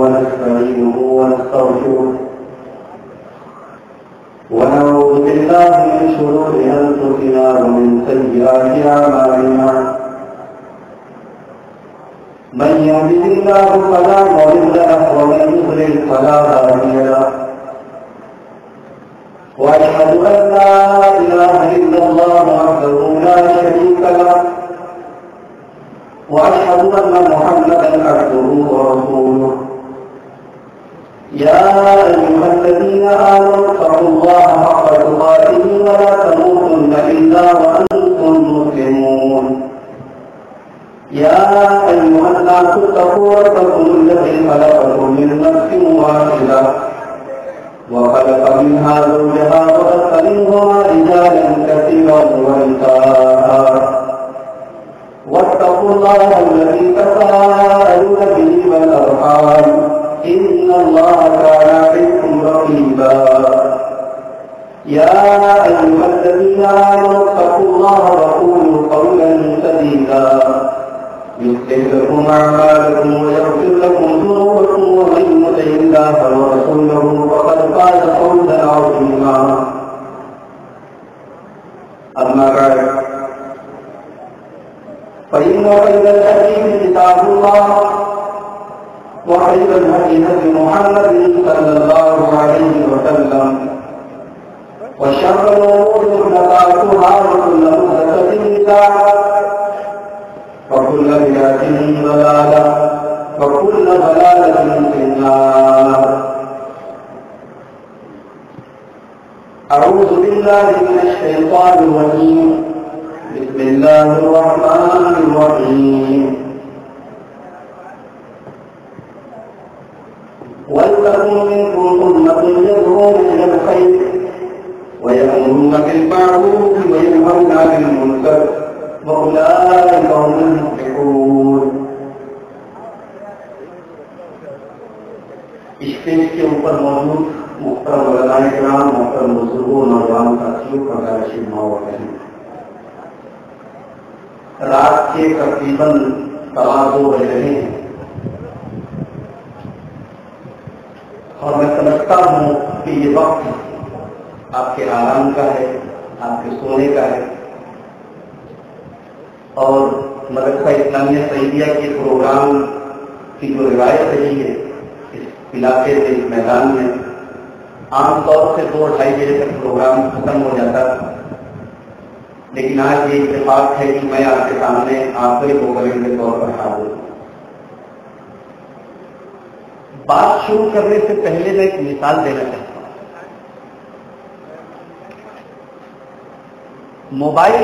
ونستعينه ونستغفره ونعوذ بالله من شرور أنفسنا ومن سيئات أعمالنا من يهده الله فلا مضل له ومن يضلل فلا هادي له وأشهد أن لا إله إلا الله وحده لا شريك له وأشهد أن محمدا عبده ورسوله يا أيها الذين آمنوا اتقوا الله حق تقاته ولا تموتن إلا وأنتم مسلمون يا أيها الناس اتقوا ربكم الذي خلقكم من نفس واحدة وخلق منها زوجها وبث منهما رجالا كثيرا ونساء واتقوا الله الذي تساءلون به والأرحام إن الله كان عليكم رقيبا يا أيها الذين آمنوا اتقوا الله وقولوا قولا سديدا يصلح لكم أعمالكم ويغفر لكم ذنوبكم ومن يطع الله ورسوله فقد فاز فوزا عظيما أما بعد فإن خير الحديث كتاب الله وخير الهدي هدي محمد صلى الله عليه وسلم وشر الأمور محدثاتها وكل محدثة بدعة وكل بدعة ضلالة وكل ضلالة في النار. أعوذ بالله من الشيطان الرجيم. بسم الله الرحمن الرحيم. ولتكن منكم أمة يدعون إلى الخير ويأمرون بالمعروف وينهون عن المنكر وأولئك هم المفلحون. اس پیج کے اوپر موجود محترم علماء کرام، محترم بزرگوں، نوجوان ساتھیوں کا رشید ماوقع رات کے تقریباً 2:15 بج رہے ہیں اور میں سمجھتا ہوں کہ یہ وقت آپ کے آرام کا ہے، آپ کے سونے کا ہے، اور مدرسہ اسلامیہ سعیدیہ کے پروگرام کی جو روایت رہی ہے اس علاقے سے، اس میدان میں عام طور سے 2-2:30 بجے تک پروگرام ختم ہو جاتا ہے، لیکن آج یہ اتفاق ہے کہ میں آپ کے سامنے آخری پروگرام کے طور پر حاضر ہوں۔ بات شروع کرنے سے پہلے میں ایک مثال دینا چاہتا ہوں۔ موبائل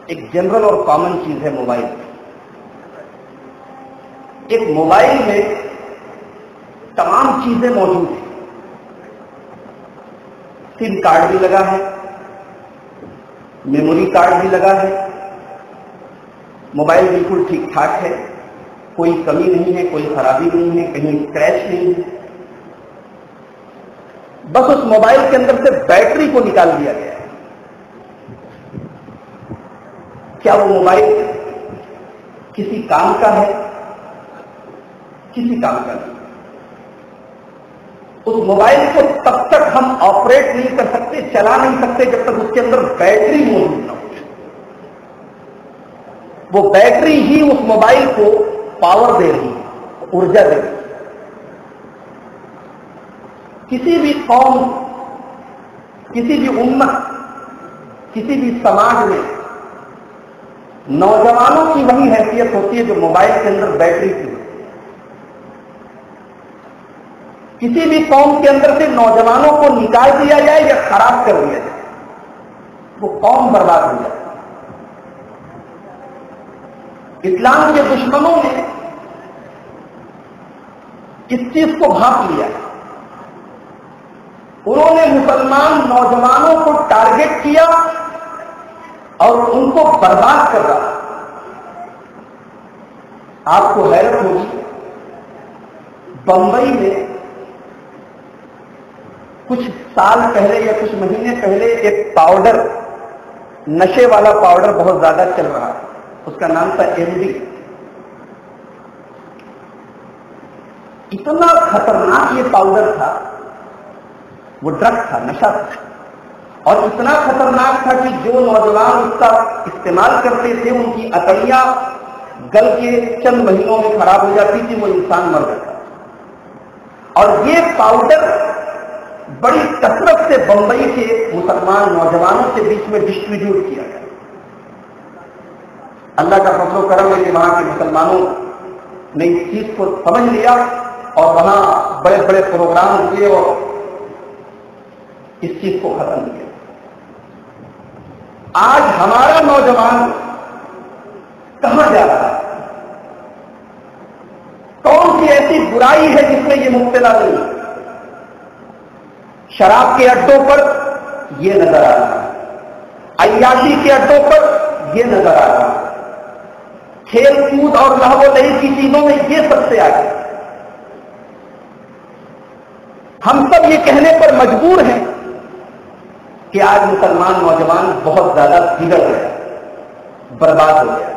ایک جنرل اور کامن چیز ہے۔ موبائل ایک موبائل میں تمام چیزیں موجود ہیں۔ سم کارڈ بھی لگا ہے، میموری کارڈ بھی لگا ہے، موبائل بالکل ٹھیک ٹھاک ہے، کوئی کمی نہیں ہے، کوئی خرابی نہیں ہے، کہیں اسکریچ نہیں ہے۔ بس اس موبائل کے اندر سے بیٹری کو نکال دیا گیا ہے۔ کیا وہ موبائل کسی کام کا ہے؟ کسی کام کا نہیں۔ اس موبائل کو تب تک ہم آپریٹ نہیں کر سکتے، چلا نہیں سکتے جب تک اس کے اندر بیٹری موجود نہ ہو۔ وہ بیٹری ہی اس موبائل کو پاور دے رہی ہے، ارجا دے رہی ہے۔ کسی بھی قوم، کسی بھی امت، کسی بھی سماج میں نوجوانوں کی وہی حیثیت ہوتی ہے جو موبائل کے اندر بیٹری کی۔ کسی بھی قوم کے اندر سے نوجوانوں کو نکال دیا جائے یا خراب کر دیا جائے، وہ قوم برباد ہو جائے۔ اسلام کے دشمنوں نے اس چیز کو بھانپ لیا۔ انہوں نے مسلمان نوجوانوں کو ٹارگٹ کیا اور ان کو برباد کر رہا۔ آپ کو حیرت ہوگی، بمبئی میں کچھ سال پہلے یا کچھ مہینے پہلے ایک پاؤڈر، نشے والا پاؤڈر بہت زیادہ چل رہا ہے، اس کا نام تھا MD۔ اتنا خطرناک یہ پاؤڈر تھا، وہ ڈرگ تھا، نشہ تھا، اور اتنا خطرناک تھا کہ جو نوجوان اس کا استعمال کرتے تھے ان کی عقلیاں گل کے چند مہینوں میں خراب ہو جاتی تھی، وہ انسان مر جاتا. اور یہ پاؤڈر بڑی کثرت سے بمبئی کے مسلمان نوجوانوں کے بیچ میں ڈسٹریبیوٹ کیا گیا. اللہ کا فضل و کرم ہے کہ وہاں کے مسلمانوں نے اس چیز کو سمجھ لیا اور وہاں بڑے بڑے پروگرام کیے اور اس چیز کو ختم کیا. آج ہمارا نوجوان کہاں جا رہا ہے؟ کون سی ایسی برائی ہے جس میں یہ مبتلا نہیں؟ شراب کے اڈوں پر یہ نظر آ رہا ہے، عیاشی کے اڈوں پر یہ نظر آ رہا ہے، کھیل کود اور لہو و لہو کی چیزوں میں یہ سب سے آگے. ہم سب یہ کہنے پر مجبور ہیں کہ آج مسلمان نوجوان بہت زیادہ بگڑ گیا، برباد ہو گیا.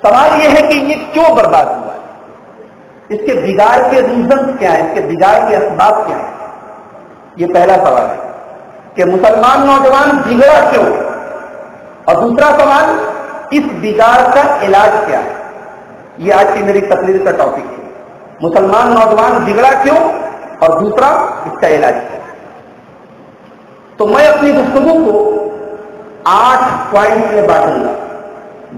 سوال یہ ہے کہ یہ کیوں برباد ہوا ہے؟ اس کے بگاڑ کے ریزنز کیا ہیں؟ اس کے بگاڑ کے اسباب کیا ہیں؟ یہ پہلا سوال ہے کہ مسلمان نوجوان بگڑا کیوں، اور دوسرا سوال اس بگاڑ کا علاج کیا ہے. یہ آج کی میری تقریر کا ٹاپک ہے، مسلمان نوجوان بگڑا کیوں اور دوسرا اس کا علاج کیا ہے. تو میں اپنی گفتگو کو 8 پوائنٹ میں بانٹوں گا.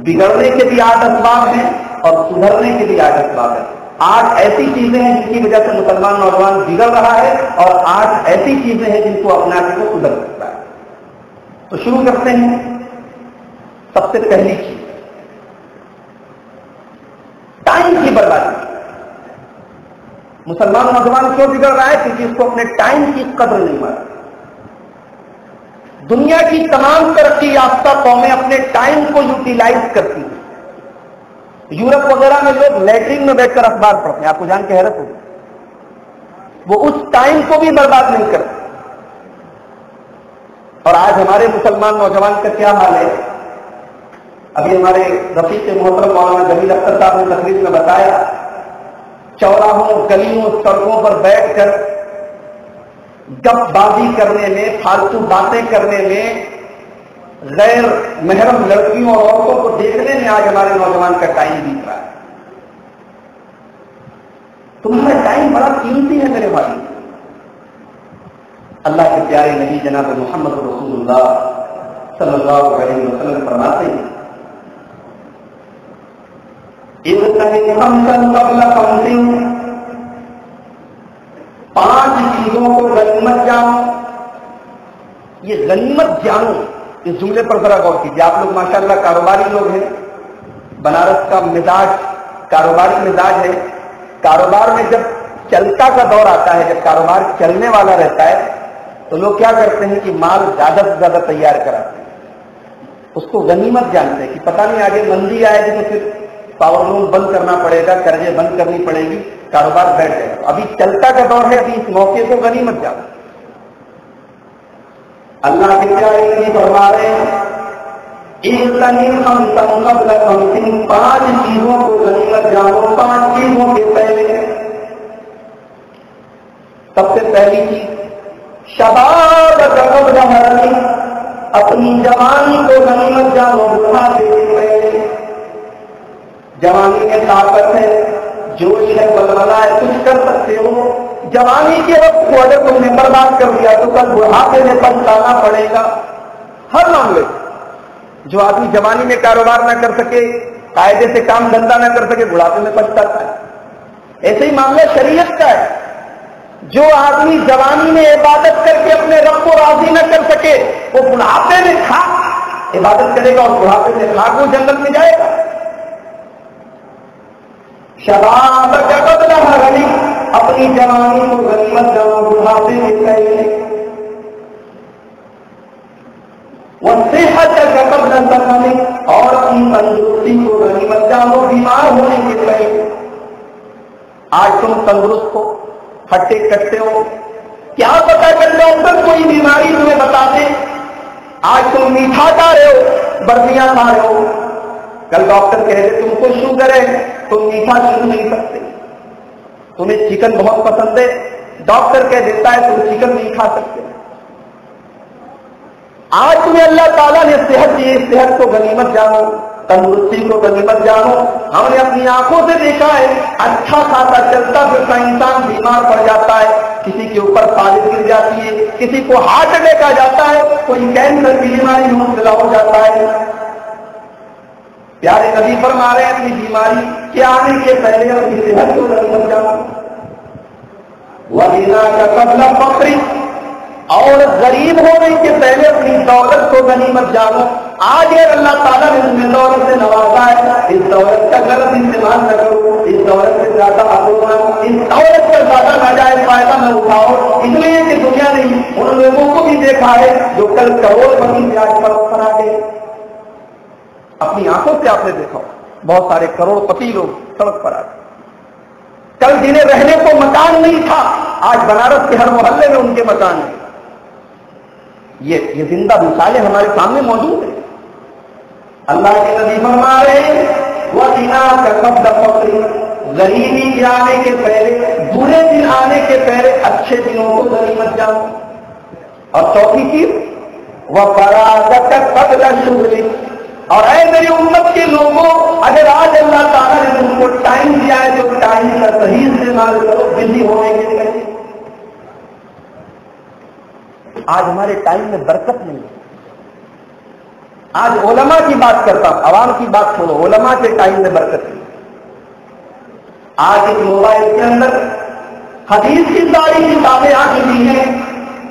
بگڑنے کے بھی 8 اسباب ہیں اور سدھرنے کے بھی 8 اسباب ہیں. 8 ایسی چیزیں ہیں جن کی وجہ سے مسلمان نوجوان بگڑ رہا ہے اور 8 ایسی چیزیں ہیں جن کو اپنا کے وہ سدھر سکتا ہے. تو شروع کرتے ہیں. سب سے پہلی چیز ٹائم کی بربادی. مسلمان نوجوان کیوں بگڑ رہا ہے؟ کیونکہ اس کو اپنے ٹائم کی قدر نہیں مارا. دنیا کی تمام ترقی یافتہ قومیں اپنے ٹائم کو یوٹیلائز کرتی ہیں. یورپ وغیرہ میں لوگ لیٹرین میں بیٹھ کر اخبار پڑھتے ہیں، آپ کو جان کے حیرت ہوگی. وہ اس ٹائم کو بھی برباد نہیں کرتے. اور آج ہمارے مسلمان نوجوان کا کیا حال ہے؟ ابھی ہمارے رفیق محترم مولانا جمیل اختر صاحب نے تقریر میں بتایا، چوراہوں گلیوں سڑکوں پر بیٹھ کر گپ بازی کرنے میں، فالتو باتیں کرنے میں، غیر محرم لڑکیوں اور عورتوں کو دیکھنے میں آج ہمارے نوجوان کا ٹائم بیت رہا ہے. تمہارا ٹائم بڑا قیمتی ہے میرے بھائی. اللہ کے پیارے نبی جناب محمد رسول اللہ صلی اللہ علیہ وسلم فرماتے ہیں، پانچ چیزوں کو غنیمت جانو. یہ غنیمت جانو، اس جملے پر ذرا غور کیجیے. آپ لوگ ماشاءاللہ کاروباری لوگ ہیں، بنارس کا مزاج کاروباری مزاج ہے. کاروبار میں جب چلتا کا دور آتا ہے، جب کاروبار چلنے والا رہتا ہے تو لوگ کیا کرتے ہیں کہ مال زیادہ سے زیادہ تیار کراتے ہیں. اس کو غنیمت جانتے ہیں کہ پتہ نہیں آگے مندی آئے گی تو پھر پاور لوم بند کرنا پڑے گا، قرضے بند کرنی پڑے گی، کاروبار بیٹھ جائے گا. ابھی چلتا کا دور ہے، ابھی اس موقع کو غنیمت جانو. اللہ کے پیارے نبی فرما رہے ہیں، پانچ چیزوں کو غنیمت جانو. 5 چیزوں کے پہلے سب سے پہلی چیز شباب قبل حرمی، اپنی جوانی کو غنیمت جانو. بڑھاپے سے پہلے جوانی میں طاقت ہے، جوش ہے، بلبلا ہے، کچھ کر سکتے ہو. جوانی کے وقت کو اگر تم نے برباد کر دیا تو کل بڑھاپے میں پچھتانا پڑے گا. ہر معاملے جو آدمی جوانی میں کاروبار نہ کر سکے، قاعدے سے کام دھندا نہ کر سکے، بڑھاپے میں پچھتاتا ہے. ایسے ہی معاملہ شریعت کا ہے. جو آدمی جوانی میں عبادت کر کے اپنے رب کو راضی نہ کر سکے، وہ بڑھاپے میں کھاک عبادت کرے گا اور بڑھاپے میں کھاک وہ جنت میں جائے گا. شباب کا قبل حرمی، اپنی جوانی کو غنیمت جانو. بڑھاپے میں پہلے صحت کا قبل سقمی، اور اپنی تندرستی کو غنیمت جانو. بیمار ہونے کے پہلے. آج تم تندرست ہو، ہٹے کٹتے ہو، کیا پتا کر ڈاکٹر کوئی بیماری تمہیں بتا دے. آج تم میٹھا کھا رہے ہو، برفیاں کھا رہے ہو، کل ڈاکٹر کہہ دے تم کو شوگر ہے، تم میٹھا چھو نہیں سکتے. تمہیں چکن بہت پسند ہے، ڈاکٹر کہہ دیتا ہے تم چکن نہیں کھا سکتے۔ آج تمہیں اللہ تعالیٰ نے صحت دی، صحت کو غنیمت جانو، تندرستی کو غنیمت جانو۔ ہم نے اپنی آنکھوں سے دیکھا ہے اچھا خاصا چلتا پھرتا انسان بیمار پڑ جاتا ہے، کسی کے اوپر فالج گر جاتی ہے، کسی کو ہارٹ اٹیک آ جاتا ہے، کوئی کینسر کی بیماری مبتلا ہو جاتا ہے۔ پیارے نبی فرما رہے ہیں اپنی بیماری کے آنے کے پہلے اپنی صحت کو غنیمت جانو۔ وَغِنَا كَ قَبْلَ فَقْرِكَ، اور غریب ہونے کے پہلے اپنی دولت کو غنیمت جانو۔ آج اللہ تعالیٰ نے تمہیں دولت سے نوازا ہے، اس دولت کا غلط استعمال نہ کرو، اس دولت سے زیادہ اس دولت کا زیادہ ناجائز فائدہ نہ اٹھاؤ، اس لیے کہ دنیا نے ان لوگوں کو بھی دیکھا ہے جو کل کروڑ پتی بیاج پر آ گئے۔ اپنی آنکھوں سے آپ نے دیکھا بہت سارے کروڑ پتی لوگ سڑک پر آ گئے، کل جنہیں رہنے کو مکان نہیں تھا آج بنارس کے ہر محلے میں ان کے مکان ہیں۔ یہ زندہ مثالیں ہمارے سامنے موجود ہیں۔ اللہ کے نبی فرما رہے ہیں وَغِنَا كَ قَبْلَ فَقْرِكَ، غریبی کے آنے کے پہلے، برے دن آنے کے پہلے اچھے دنوں کو غنیمت جانو۔ اور چوتھی چیز وَفَرَاغَكَ قَبْلَ شُغْلِكَ، اور اے میری امت کے لوگوں اگر آج اللہ تعالیٰ نے تم کو ٹائم دیا ہے تو ٹائم کا صحیح استعمال کرو، بزی ہونے کے لیے۔ آج ہمارے ٹائم میں برکت نہیں ہے۔ آج علماء کی بات کرتا ہوں، عوام کی بات چھوڑو، علماء کے ٹائم میں برکت نہیں۔ آج ایک موبائل کے اندر حدیث کی ساری کتابیں آ چکی ہیں،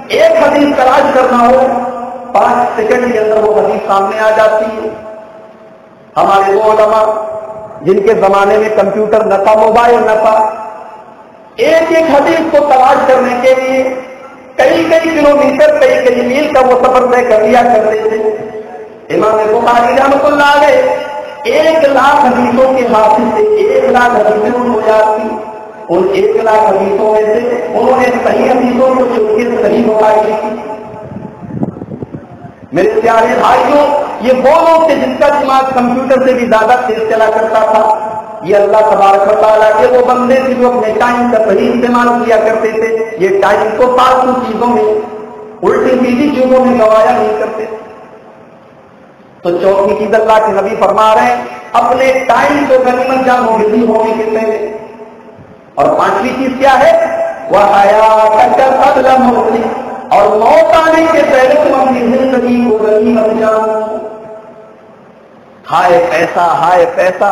ایک حدیث تلاش کرنا ہو 5 سیکنڈ کے اندر وہ حدیث سامنے آ جاتی ہے۔ ہمارے وہ علماء جن کے زمانے میں کمپیوٹر نہ تھا، موبائل نہ تھا، ایک ایک حدیث کو تلاش کرنے کے لیے کئی کلومیٹر کئی میل کا وہ سفر طے کر لیا کرتے تھے۔ امام بخاری رحمۃ اللہ علیہ 1 لاکھ حدیثوں کے حافظ سے 1 لاکھ حدیثیں ہو جاتی، ان 1 لاکھ حدیثوں میں سے انہوں نے صحیح حدیثوں کو چن کے صحیح بخاری لکھی۔ میرے پیارے بھائیوں، یہ وہ لوگ تھے جن کا دماغ کمپیوٹر سے بھی زیادہ تیز چلا کرتا تھا۔ یہ اللہ تبارک و تعالیٰ کے وہ بندے تھے جو اپنے ٹائم کا صحیح استعمال کیا کرتے تھے، یہ ٹائم کو فالتو چیزوں میں، الٹی سیدھی چیزوں میں گوایا نہیں کرتے۔ تو چوتھی چیز اللہ کے نبی فرما رہے ہیں اپنے ٹائم کو غنیمت جانو بزی ہونے کے پہلے۔ اور 5ویں چیز کیا ہے وَحَيَاتَكَ قَبْلَ مَوْتِكَ، اور موت آنے کے پہلے تم اپنی زندگی کو غنیمت جانو۔ ہائے پیسہ، ہائے پیسہ،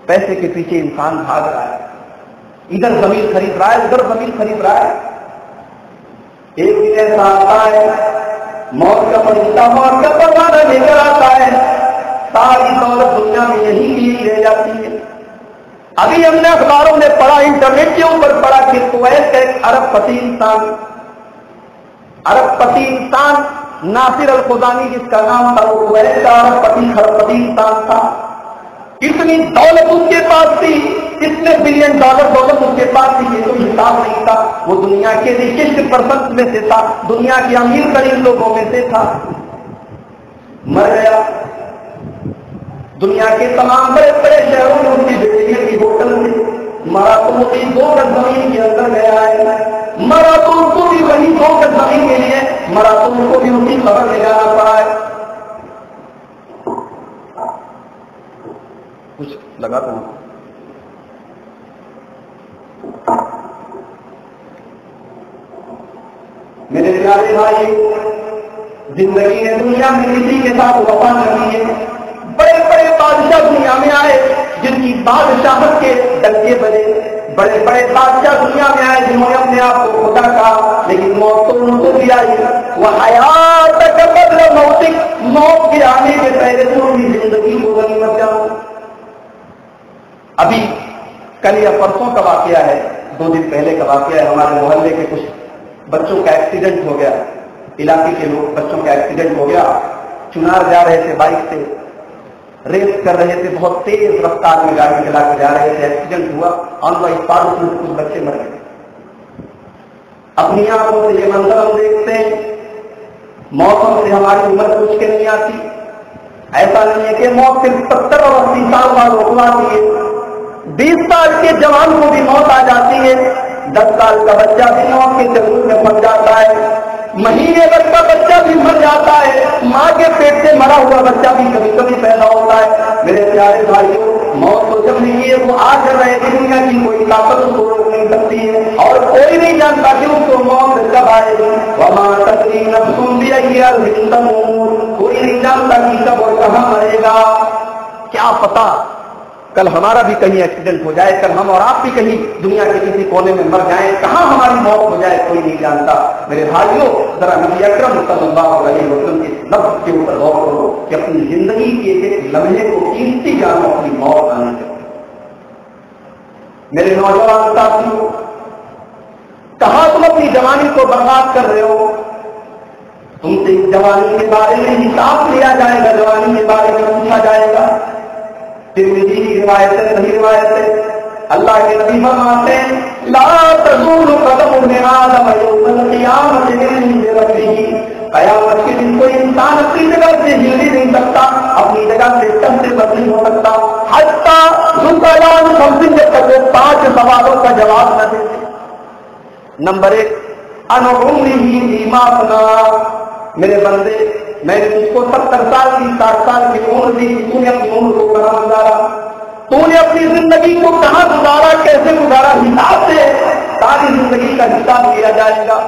پیسے کے پیچھے انسان بھاگ رہا ہے، ادھر زمین خرید رہا ہے، ادھر زمین خرید رہا ہے۔ ایک دن ایسا آتا ہے موت کا فرشتہ موت کا پروانہ لے کر آتا ہے، ساری دولت دنیا میں یہی کی لے جاتی ہے۔ ابھی ہم نے اخباروں میں پڑھا، انٹرنیٹ کے اوپر پڑھا کہ کویت کا ایک ارب پتی انسان ناصر الخزانی جس کا نام تھا، وہ کویت کا ارب پتی انسان تھا۔ اتنی دولت اس کے پاس تھی، اتنے بلین ڈالر دولت اس کے پاس تھی، یہ کوئی حساب نہیں تھا۔ وہ دنیا کے ریچسٹ پرسن میں سے تھا، دنیا کے امیر ترین لوگوں میں سے تھا۔ مر گیا۔ دنیا کے تمام بڑے بڑے شہروں میں ان کی بیٹیاں کی ہوٹل تھی، مرا تو وہ 2 گز زمین کے اندر گیا ہے، مرا تو ان کو بھی وہی 2 گز زمین کے لیے مرا تو ان کو بھی اسی خبر لے جانا پڑا ہے۔ کچھ لگا تو میرے پیارے بھائی، زندگی نے دنیا میں کسی کے ساتھ وفا نہ کی ہے۔ بڑے بڑے بادشاہ دنیا میں آئے جن کی بادشاہت کے ڈنکے بجے، بڑے بڑے بادشاہ دنیا میں آئے جنہوں نے اپنے آپ کو خدا کہا، لیکن موت تو ان کو بھی آئی۔ وَحَيَاتَكَ قَبْلَ مَوْتِكَ، موت کے آنے کے پہلے تو اپنی زندگی کو غنیمت جانو۔ ابھی کل یا پرسوں کا واقعہ ہے، 2 دن پہلے کا واقعہ ہے، ہمارے محلے کے کچھ بچوں کا ایکسیڈنٹ ہو گیا، علاقے کے لوگ بچوں کا ایکسیڈنٹ ہو گیا، چنار جا رہے تھے، بائک سے ریس کر رہے تھے، بہت تیز رفتار میں گاڑی چلا کے جا رہے تھے، ایکسیڈنٹ ہوا، آن بائی اسپاٹ میں کچھ بچے مر گئے۔ اپنی آنکھوں سے یہ منظر ہم دیکھتے ہیں، موسم سے ہماری عمر کچھ کے نہیں آتی۔ ایسا نہیں ہے کہ موت صرف 70 اور 80 سال بعد رکوا دیے، 20 سال کے جوان کو بھی موت آ جاتی ہے، 10 سال کا بچہ بھی موت کے چنگل میں پڑ جاتا ہے، مہینے بھر کا بچہ بھی مر جاتا ہے، ماں کے پیٹ سے مرا ہوا بچہ بھی کبھی کبھی پیدا ہوتا ہے۔ میرے پیارے بھائیوں، موت تو جب نہیں ہے وہ آ کر رہے، دنیا کی کوئی طاقت اس کو روک نہیں سکتی ہے، اور کوئی نہیں جانتا کہ اس کو موت کب آئے گی۔ وما تدری نفس بأي أرض تموت، کوئی نہیں جانتا کہ کب اور کہاں مرے گا۔ کیا پتا کل ہمارا بھی کہیں ایکسیڈنٹ ہو جائے، کل ہم اور آپ بھی کہیں دنیا کے کسی کونے میں مر جائیں، کہاں ہماری موت ہو جائے کوئی نہیں جانتا۔ میرے بھائیوں، ذرا نبی اکرم صلی اللہ علیہ وسلم کے لفظ کے اوپر غور کرو کہ اپنی زندگی کے ایک ایک لمحے کو قیمتی جانو، اپنی موت آنے سے۔ میرے نوجوان ساتھیوں، کہاں تم اپنی جوانی کو برباد کر رہے ہو؟ تم سے جوانی کے بارے میں حساب لیا جائے گا، جوانی کے بارے میں پوچھا جائے گا۔ ترمذی کی روایت ہے، صحیح روایت ہے، اللہ کے نبی فرماتے ہیں لا تزول قدم ابن آدم یوم القیامۃ من ربہ، قیامت کے دن کوئی انسان اپنی جگہ سے ہل نہیں سکتا، اپنی جگہ سے چل سے بد نہیں ہو سکتا، حتی یسأل خمس، جب تک وہ 5 سوالوں کا جواب نہ دے۔ نمبر 1، عن عمرہ فیما افنیٰ، میرے بندے میں نے تجھ کو 70 سال کی 60 سال کی عمر دی، تو نے اپنی عمر کو کہاں گزارا، تو نے اپنی زندگی کو کہاں گزارا، کیسے گزارا، حساب سے ساری زندگی کا حساب کیا جائے گا۔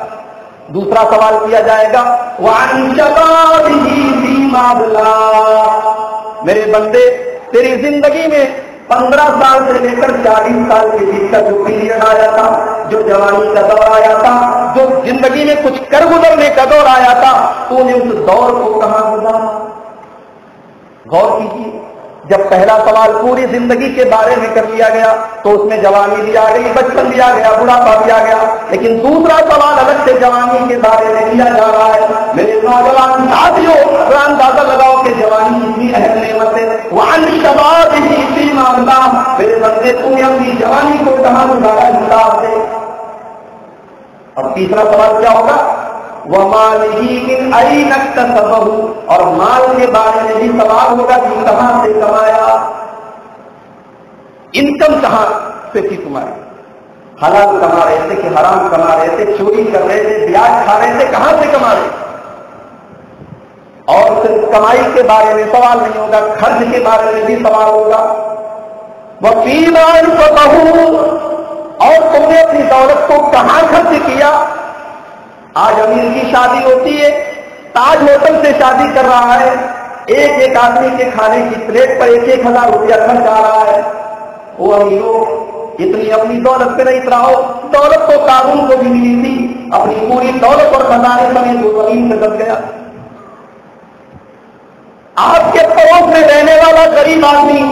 دوسرا سوال کیا جائے گا وعن شبابہ فیما ابلیٰ، میرے بندے تیری زندگی میں 15 سال سے لے کر 40 سال کے بیچ کا جو پیریڈ آیا تھا، جو جوانی کا دور آیا تھا، جو زندگی میں کچھ کر گزرنے کا دور آیا تھا، تو نے اس دور کو کہاں گزارا؟ غور کیجیے، جب پہلا سوال پوری زندگی کے بارے میں کر لیا گیا تو اس میں جوانی بھی آ گئی، بچپن بھی آ گیا، بڑھاپا بھی آ گیا، لیکن دوسرا سوال الگ سے جوانی کے بارے میں کیا جا رہا ہے۔ میرے نوجوان ساتھیوں، اندازہ لگاؤ کہ جوانی کتنی اہم نعمت ہے۔ وعن شبابہ فیما ابلیٰ، میرے بندے تم نے اپنی جوانی کو کہاں گزارا، حساب سے۔ اب تیسرا سوال کیا ہوگا؟ وَمَالِهِ مِنْ أَيْنَ اكْتَسَبَهُ، اور مال کے بارے میں بھی سوال ہوگا کہ کہاں سے کمایا، انکم کہاں سے تھی تمہاری، حلال کما رہے تھے کہ حرام کما رہے تھے، چوری کر رہے تھے، بیاج کھا رہے تھے، کہاں سے کما رہے تھے۔ اور صرف کمائی کے بارے میں سوال نہیں ہوگا، خرچ کے بارے میں بھی سوال ہوگا۔ وَفِيمَا أَنفَقَهُ، اور تم نے اپنی دولت کو کہاں خرچ کیا۔ آج امیر کی شادی ہوتی ہے، تاج ہوٹل سے شادی کر رہا ہے، ایک ایک آدمی کے کھانے کی پلیٹ پر 1,000 روپیہ خرچ آ رہا ہے۔ وہ امیروں، اتنی اپنی دولت پہ نہیں رہو، دولت تو قانون کو بھی ملی تھی، اپنی پوری دولت اور خزانے سمیت وہ زمین سے دب گیا۔ آپ کے پڑوس میں رہنے والا غریب آدمی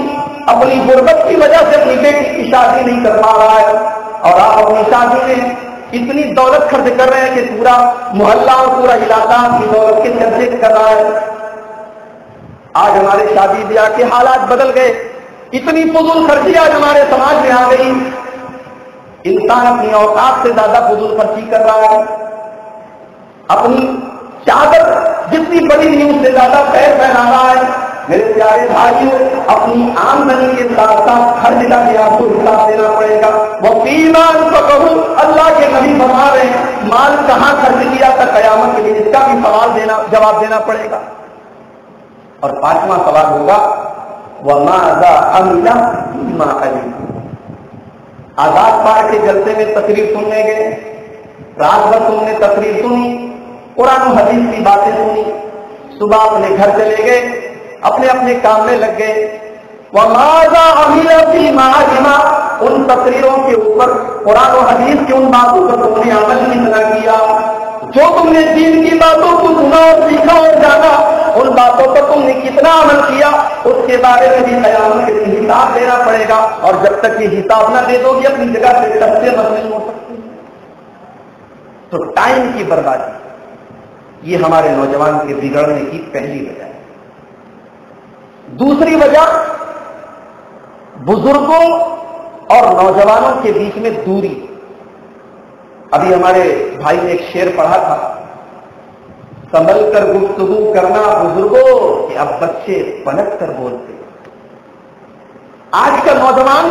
اپنی غربت کی وجہ سے اپنی بیٹی کی شادی نہیں کر پا رہا ہے، اور آپ اپنی شادی میں اتنی دولت خرچ کر رہے ہیں کہ پورا محلہ اور پورا علاقہ کی دولت کے خرچے کر رہا ہے۔ آج ہمارے شادی بیاہ کے حالات بدل گئے، اتنی فضول خرچی آج ہمارے سماج میں آ گئی، انسان اپنی اوقات سے زیادہ فضول خرچی کر رہا ہے، اپنی چادر جتنی بڑی نیوز سے زیادہ پیر پھیلا رہا ہے۔ میرے پیارے بھائیوں، اپنی آمدنی کے ساتھ ساتھ خرچ کا بھی آپ کو حساب دینا پڑے گا۔ وَفِيمَا أَنفَقَهُ، اللہ کے نبی فرما رہے ہیں مال کہاں خرچ کیا تھا، قیامت کے لیے اس کا بھی جواب دینا پڑے گا۔ اور 5واں سوال ہوگا وَمَاذَا عَمِلَ فِيمَا عَلِمَ، آزاد پارک کے جلسے میں تقریر سننے گئے، رات بھر تم نے تقریر سنی، قرآن و حدیث کی باتیں سنی، صبح اپنے گھر چلے گئے، اپنے اپنے کام میں لگ گئے۔ وَمَاذَا عَمِلَ فِيمَا عَلِمَ، ان تقریروں کے اوپر قرآن و حدیث کی ان باتوں پر تم نے عمل کتنا کیا، جو تم نے دین کی باتوں کو سنا اور سیکھا اور جانا، ان باتوں پر تم نے کتنا عمل کیا، اس کے بارے میں بھی قیامت کے دن حساب دینا پڑے گا۔ اور جب تک یہ حساب نہ دے دو گی اپنی جگہ سے سب مت نہیں ہو سکتی۔ تو ٹائم کی بربادی یہ ہمارے نوجوان کے بگڑنے کی پہلی وجہ ہے۔ دوسری وجہ بزرگوں اور نوجوانوں کے بیچ میں دوری۔ ابھی ہمارے بھائی نے ایک شعر پڑھا تھا، سنبھل کر گفتگو کرنا بزرگوں کہ اب بچے پلٹ کر بولتے۔ آج کا نوجوان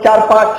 4-5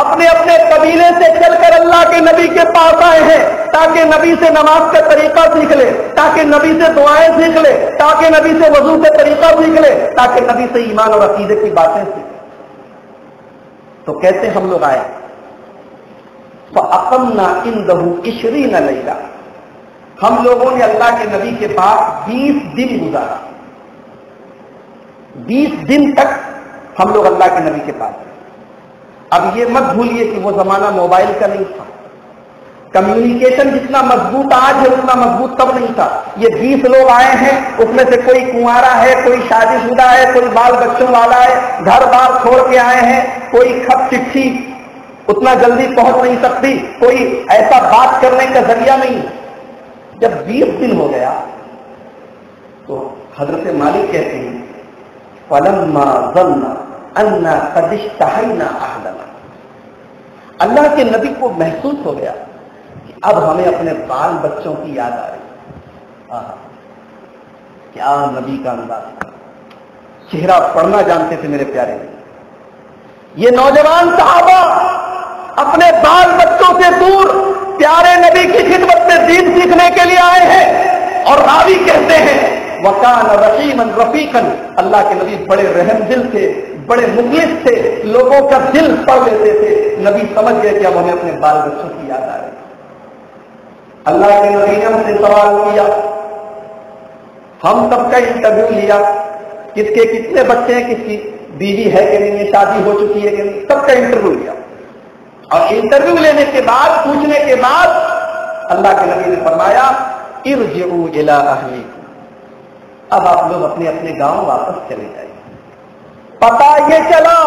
اپنے اپنے قبیلے سے چل کر اللہ کے نبی کے پاس آئے ہیں تاکہ نبی سے نماز کا طریقہ سیکھ لے، تاکہ نبی سے دعائیں سیکھ لے، تاکہ نبی سے وضو کا طریقہ سیکھ لے، تاکہ نبی سے ایمان اور عقیدے کی باتیں سیکھ لے۔ تو کیسے ہم لوگ آئے؟ فَأَقَمْنَا عِنْدَهُ 20 لَيْلَةً، ہم لوگوں نے اللہ کے نبی کے پاس 20 دن گزارا۔ 20 دن تک ہم لوگ اللہ کے نبی کے پاس رہے۔ اب یہ مت بھولیے کہ وہ زمانہ موبائل کا نہیں تھا، کمیونیکیشن جتنا مضبوط آج ہے اتنا مضبوط تب نہیں تھا۔ یہ 20 لوگ آئے ہیں، اس میں سے کوئی کنوارا ہے، کوئی شادی شدہ ہے، کوئی بال بچوں والا ہے، گھر بار چھوڑ کے آئے ہیں، کوئی خط چٹھی اتنا جلدی پہنچ نہیں سکتی، کوئی ایسا بات کرنے کا ذریعہ نہیں۔ جب 20 دن ہو گیا تو حضرت مالک کہتے ہیں فَلَمَّا ظَنَّ أَنَّا قَدِ اشْتَهَيْنَا أَهْلَنَا، اللہ کے نبی کو محسوس ہو گیا کہ اب ہمیں اپنے بال بچوں کی یاد آ رہی۔ کیا نبی کا انداز، چہرہ پڑھنا جانتے تھے میرے پیارے۔ یہ نوجوان صحابہ اپنے بال بچوں سے دور پیارے نبی کی خدمت میں دین سیکھنے کے لیے آئے ہیں، اور راوی کہتے ہیں وَكَانَ رَحِيمًا رَفِيقًا، اللہ کے نبی بڑے رحم دل تھے، بڑے مخلص تھے، لوگوں کا دل پڑھ لیتے تھے۔ نبی سمجھ گئے کہ اب ہمیں اپنے بال بچوں کی یاد آ رہی۔ اللہ کے نبی نے ہم سے سوال کیا، ہم سب کا انٹرویو لیا، کس کے کتنے بچے ہیں، کس کی بیوی ہے کہ نہیں ہے، شادی ہو چکی ہے کہ نہیں، سب کا انٹرویو لیا۔ اور انٹرویو لینے کے بعد، پوچھنے کے بعد اللہ کے نبی نے فرمایا ارجعوا الی اہلیکم، اب آپ لوگ اپنے اپنے گاؤں واپس چلے جائیں۔ پتہ یہ چلا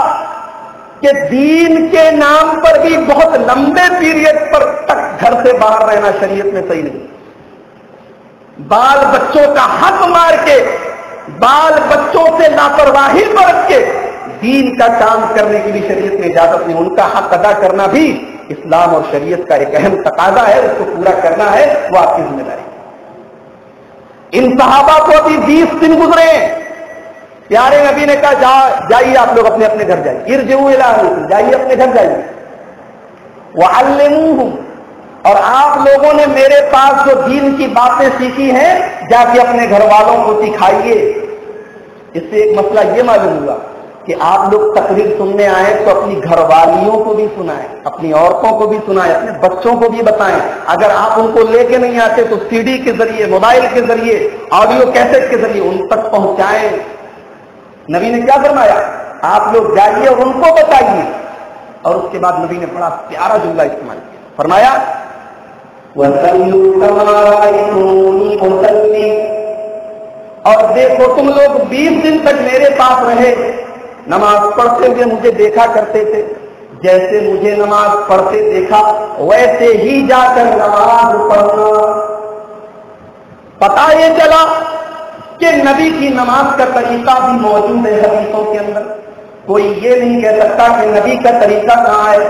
کہ دین کے نام پر بھی بہت لمبے پیریڈ پر تک گھر سے باہر رہنا شریعت میں صحیح نہیں۔ بال بچوں کا حق مار کے، بال بچوں سے لاپرواہی برت کے دین کا کام کرنے کی بھی شریعت میں اجازت نہیں۔ ان کا حق ادا کرنا بھی اسلام اور شریعت کا ایک اہم تقاضا ہے، اس کو پورا کرنا ہے، وہ آپ کی ذمہ داری۔ ان صحابہ کو ابھی 20 دن گزرے، پیارے نبی نے کہا جائیے آپ لوگ اپنے اپنے گھر جائیے، ارجعوا الی اہلیکم، جائیے اپنے گھر جائیے، وعلموہم، اور آپ لوگوں نے میرے پاس جو دین کی باتیں سیکھی ہیں جا کے اپنے گھر والوں کو سکھائیے۔ اس سے ایک مسئلہ یہ معلوم ہوا کہ آپ لوگ تقریر سننے آئے تو اپنی گھر والیوں کو بھی سنائیں، اپنی عورتوں کو بھی سنائیں، اپنے بچوں کو بھی بتائیں۔ اگر آپ ان کو لے کے نہیں آتے تو سی ڈی کے ذریعے، موبائل کے ذریعے، آڈیو کیسٹ کے ذریعے ان تک پہنچائیں۔ نبی نے کیا فرمایا؟ آپ لوگ جائیے اور ان کو بتائیے۔ اور اس کے بعد نبی نے بڑا پیارا جملہ استعمال کیا، فرمایا وَصَلُّوا كَمَا رَأَيْتُمُونِي أُصَلِّي، اور دیکھو تم لوگ 20 دن تک میرے پاس رہے، نماز پڑھتے ہوئے مجھے دیکھا کرتے تھے، جیسے مجھے نماز پڑھتے دیکھا ویسے ہی جا کر نماز پڑھنا۔ پتہ یہ چلا کہ نبی کی نماز کا طریقہ بھی موجود ہے حدیثوں کے اندر۔ کوئی یہ نہیں کہہ سکتا کہ نبی کا طریقہ کہاں ہے۔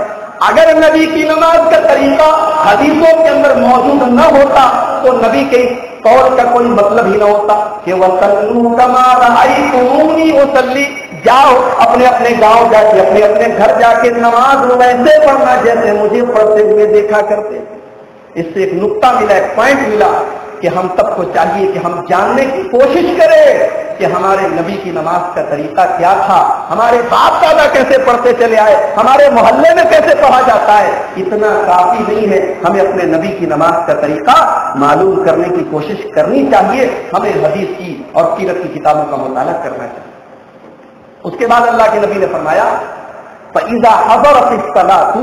اگر نبی کی نماز کا طریقہ حدیثوں کے اندر موجود نہ ہوتا تو نبی کے قول کا کوئی مطلب ہی نہ ہوتا کہ وَصَلُّوا كَمَا رَأَيْتُمُونِي أُصَلِّي، جاؤ اپنے اپنے گاؤں جا کے، اپنے اپنے گھر جا کے نماز ویسے پڑھنا جیسے مجھے پڑھتے ہوئے دیکھا کرتے۔ اس سے ایک نقطہ ملا، ایک پوائنٹ ملا کہ ہم سب کو چاہیے کہ ہم جاننے کی کوشش کریں کہ ہمارے نبی کی نماز کا طریقہ کیا تھا، ہمارے باپ دادا کیسے پڑھتے چلے آئے، ہمارے محلے میں کیسے پڑھا جاتا ہے۔ اتنا کافی نہیں ہے، ہمیں اپنے نبی کی نماز کا طریقہ معلوم کرنے کی کوشش کرنی چاہیے، ہمیں حدیث کی اور سیرت کی کتابوں کا مطالعہ کرنا چاہیے۔ اس کے بعد اللہ کے نبی نے فرمایا فَإِذَا حَضَرَتِ الصَّلَاةُ،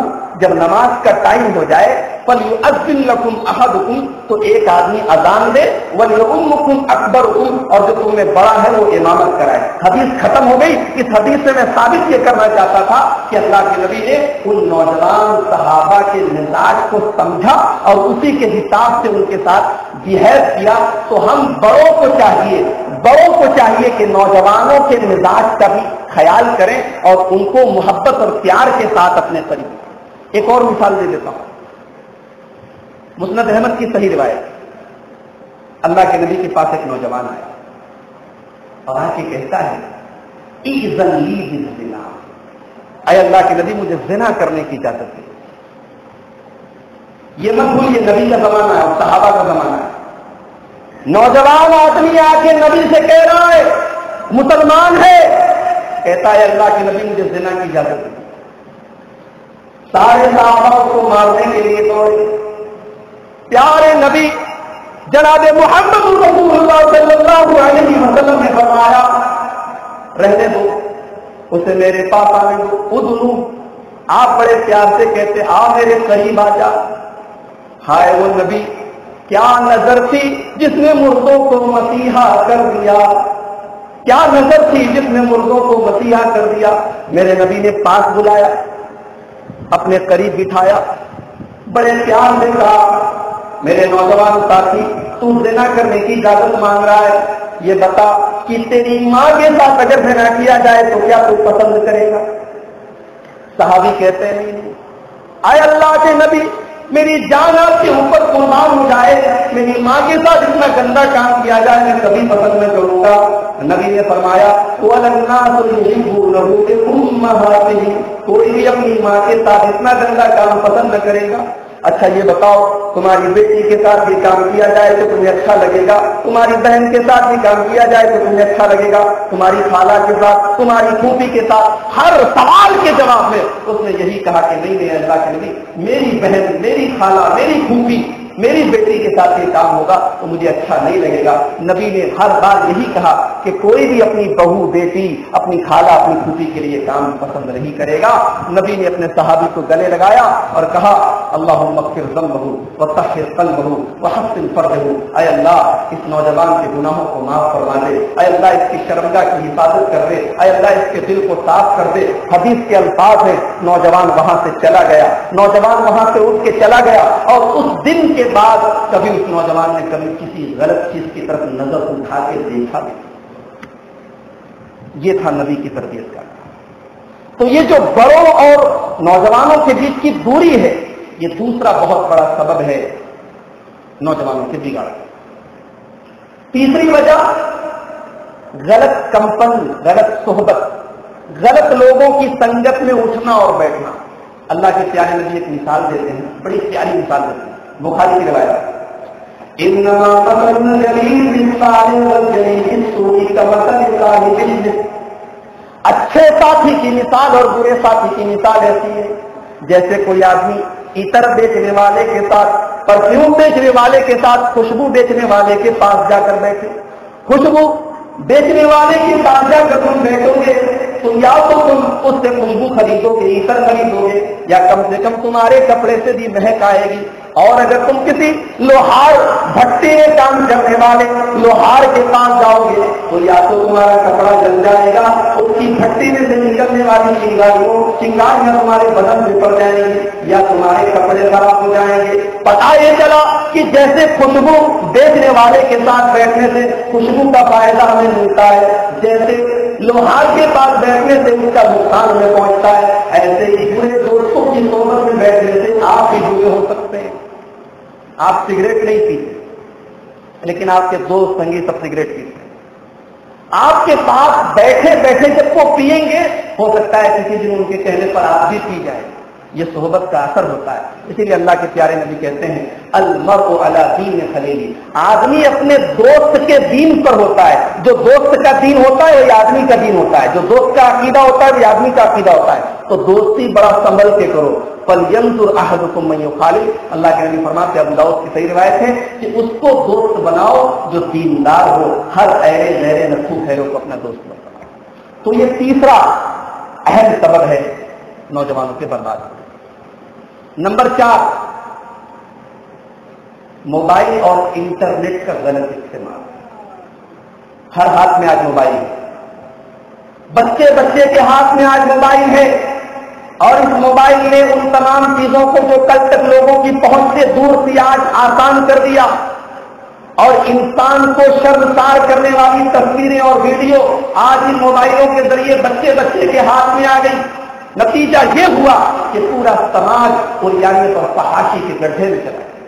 جب نماز کا ٹائم ہو جائے فَلْيُؤَذِّن لَكُمْ أَحَدُكُمْ، تو ایک آدمی اذان دے، وَلْيُؤُمُّكُمْ أَكْبَرُكُمْ، اور جو تم میں بڑا ہے وہ امامت کرائے۔ حدیث ختم ہو گئی۔ اس حدیث سے میں ثابت یہ کرنا چاہتا تھا کہ اللہ کے نبی نے ان نوجوان صحابہ کے مزاج کو سمجھا اور اسی کے حساب سے ان کے ساتھ بہیو کیا۔ تو ہم بڑوں کو چاہیے کہ نوجوانوں کے مزاج کا بھی خیال کریں اور ان کو محبت اور پیار کے ساتھ اپنے قریب۔ ایک اور مثال دے دیتا ہوں، مسند احمد کی صحیح روایت، اللہ کے نبی کے پاس ایک نوجوان آیا اور آ کے کہتا ہے اِذَن لِی بِالزِّنَا، اے اللہ کے نبی مجھے زنا کرنے کی اجازت دے. یہ مت بھولیے نبی کا زمانہ ہے اور صحابہ کا زمانہ ہے. نوجوان آدمی آ کے نبی سے کہہ رہا ہے مسلمان ہے, کہتا ہے اللہ کے نبی مجھے زنا کی اجازت دے. سارے صحابہ کو مارنے کے لیے دوڑے. پیارے نبی جناب محمد رسول اللہ صلی اللہ علیہ وسلم نے فرمایا رہنے دو, اسے میرے پاس آنے دو. ادنو, آپ بڑے پیار سے کہتے آ میرے قریب آ جا. ہائے وہ نبی کیا نظر تھی جس نے مردوں کو مسیحا کر دیا, کیا نظر تھی جس نے مردوں کو مسیحا کر دیا. میرے نبی نے پاس بلایا, اپنے قریب بٹھایا, بڑے پیار سے کہا میرے نوجوان ساتھی تو زنا کرنے کی اجازت مانگ رہا ہے, یہ بتا کہ تیری ماں کے ساتھ اگر زنا کیا جائے تو کیا تو پسند کرے گا؟ صحابی کہتے ہیں نہیں. اے اللہ کے نبی میری جان آپ کے اوپر قربان ہو جائے, میری ماں کے ساتھ اتنا گندا کام کیا جائے میں کبھی پسند نہ کروں گا. نبی نے فرمایا کوئی بھی اپنی ماں کے ساتھ اتنا گندا کام پسند نہ کرے گا. اچھا یہ بتاؤ تمہاری بیٹی کے ساتھ یہ کام کیا جائے تو تمہیں اچھا لگے گا, تمہاری بہن کے ساتھ یہ کام کیا جائے تو تمہیں اچھا لگے گا, تمہاری خالہ کے ساتھ, تمہاری پھوپھی کے ساتھ. ہر سوال کے جواب میں اس نے یہی کہا کہ نہیں نہیں اللہ کے نبی میری بہن, میری خالہ, میری پھوپھی, میری بیٹی کے ساتھ یہ کام ہوگا تو مجھے اچھا نہیں لگے گا. نبی نے ہر بار یہی کہا کہ کوئی بھی اپنی بہو, بیٹی, اپنی خالہ, اپنی پھوپھی کے لیے کام پسند نہیں کرے گا. نبی نے اپنے صحابی کو گلے لگایا اور کہا اللہم اغفر ذنبہ وطہر قلبہ وحسن فرجہ. اے اللہ اس نوجوان کے گناہوں کو معاف فرما دے, اے اللہ اس کی شرمگاہ کی حفاظت کر دے, اے اللہ اس کے دل کو صاف کر دے. حدیث کے الفاظ ہیں نوجوان وہاں سے چلا گیا, نوجوان وہاں سے اٹھ کے چلا گیا اور اس دن کے بعد کبھی اس نوجوان نے کبھی کسی غلط چیز کی طرف نظر اٹھا کے دیکھا بھی. یہ تھا نبی کی تربیت کا. تو یہ جو بڑوں اور نوجوانوں کے بیچ کی دوری ہے یہ دوسرا بہت بڑا سبب ہے نوجوانوں کے بگاڑ. تیسری وجہ غلط کمپن, غلط صحبت, غلط لوگوں کی سنگت میں اٹھنا اور بیٹھنا. اللہ کے پیارے نبی ایک مثال دیتے ہیں, بڑی پیاری مثال دیتے ہیں, بخاری کی روایت. اچھے ساتھی کی مثال اور برے ساتھی کی مثال ایسی ہے جیسے کوئی آدمی عطر بیچنے والے کے ساتھ, پرفیوم بیچنے والے کے ساتھ, خوشبو بیچنے والے کے پاس جا کر بیٹھے. خوشبو بیچنے والے کے پاس جا کر تم بیٹھو گے تو یا تو تم اس سے خوشبو خریدو گے, عطر خریدو گے, یا کم سے کم تمہارے کپڑے سے بھی مہک آئے گی. اور اگر تم کسی لوہار بھٹے میں کام کرنے والے لوہار کے پاس جاؤ گے تو یا تو تمہارا کپڑا جل جائے گا, اس کی بھٹی میں سے نکلنے والی چنگاریاں تمہارے بدن میں پڑ جائیں گی, یا تمہارے کپڑے خراب ہو جائیں گے. پتا یہ چلا کہ جیسے خوشبو بیچنے والے کے ساتھ بیٹھنے سے خوشبو کا فائدہ ہمیں ملتا ہے, جیسے لوہار کے پاس بیٹھنے سے اس کا نقصان ہمیں پہنچتا ہے, ایسے ہی برے دوستوں کی صحبت میں بیٹھنے سے آپ ہی برے ہو سکتے ہیں. آپ سگریٹ نہیں پیتے لیکن آپ کے دوست سنگی سب سگریٹ پیتے ہیں. آپ کے پاس بیٹھے بیٹھے جب وہ پیئیں گے ہو سکتا ہے کسی دن ان کے کہنے پر آپ بھی پی جائیں. یہ صحبت کا اثر ہوتا ہے. اسی لیے اللہ کے پیارے نبی کہتے ہیں المرء علی دین خلیلہ, آدمی اپنے دوست کے دین پر ہوتا ہے. جو دوست کا دین ہوتا ہے وہی آدمی کا دین ہوتا ہے, جو دوست کا عقیدہ ہوتا ہے وہی آدمی کا عقیدہ ہوتا ہے. تو دوستی بڑا سنبھل کے کرو. فَلْيَنْظُرْ أَحَدُكُمْ مَنْ يُخَالِفُ, اللہ کے نبی فرماتے ہیں, ابو داؤد کی صحیح روایت ہے کہ اس کو دوست بناؤ جو دیندار ہو, ہر ایرے غیرے نفو خیروں کو اپنا دوست بناؤ. تو یہ تیسرا اہم سبب ہے نوجوانوں کے برباد. نمبر 4 موبائل اور انٹرنیٹ کا غلط استعمال. ہر ہاتھ میں آج موبائل ہے, بچے کے ہاتھ میں آج موبائل ہے, اور اس موبائل نے ان تمام چیزوں کو جو کل تک لوگوں کی پہنچ سے دور تھی آج آسان کر دیا, اور انسان کو شرمسار کرنے والی تصویریں اور ویڈیو آج ان موبائلوں کے ذریعے بچے کے ہاتھ میں آ گئی. نتیجہ یہ ہوا کہ پورا سماج اوریانیت اور فحاشی کے گڈھے میں چلا گیا.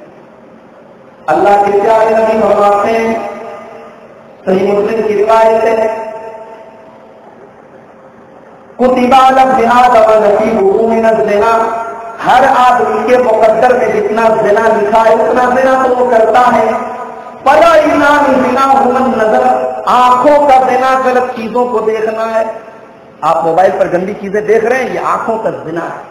اللہ کے پیارے نبی فرماتے ہیں, صحیح مسلم کی روایت ہے, کتب علی ابن آدم نصیبہ من الزنا، ہر آدمی کے مقدر میں جتنا زنا لکھا ہے اتنا زنا تو وہ کرتا ہے. فلا ایمان زنا من نظر، آنکھوں کا زنا غلط چیزوں کو دیکھنا ہے. آپ موبائل پر گندی چیزیں دیکھ رہے ہیں، یہ آنکھوں کا زنا ہے.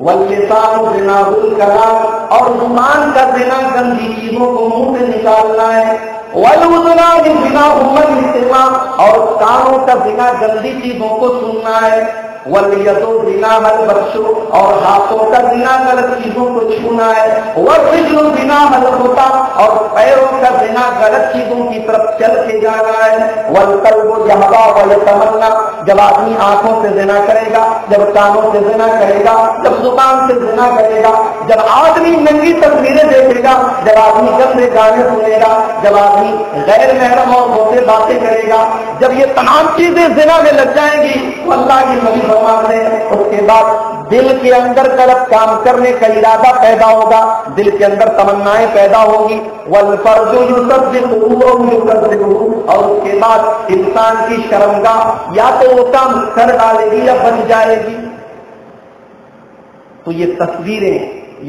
واللسان زنا الکلام، اور زبان کا زنا گندی چیزوں کو منہ سے نکالنا ہے. والاذنان زنا الاستماع، اور کانوں کا زنا گندی چیزوں کو سننا ہے. والید زنا البطش، اور ہاتھوں کا زنا غلط چیزوں کو چھونا ہے. والرجل زنا الخطا، اور پیروں کا زنا غلط چیزوں کی طرف چل کے جانا ہے. والقلب یہوی ویتمنی، جب آدمی آنکھوں سے زنا کرے گا، جب کانوں سے زنا کرے گا، جب زبان سے زنا کرے گا، جب آدمی ننگی تصویریں دیکھے گا، جب آدمی گندے گانے سنے گا، جب آدمی غیر محرم اور سے باتیں کرے گا، جب یہ تمام چیزیں زنا میں لگ جائیں گی تو اللہ کی نبی فرماتے ہیں اس کے بعد دل کے اندر غلط کام کرنے کا ارادہ پیدا ہوگا، دل کے اندر تمنائیں پیدا ہوگی. والفرج یصدقه او یکذبه، اور اس کے بعد انسان کی شرمگاہ یا تو وہ کام کر ڈالے گی یا بن جائے گی. تو یہ تصویریں،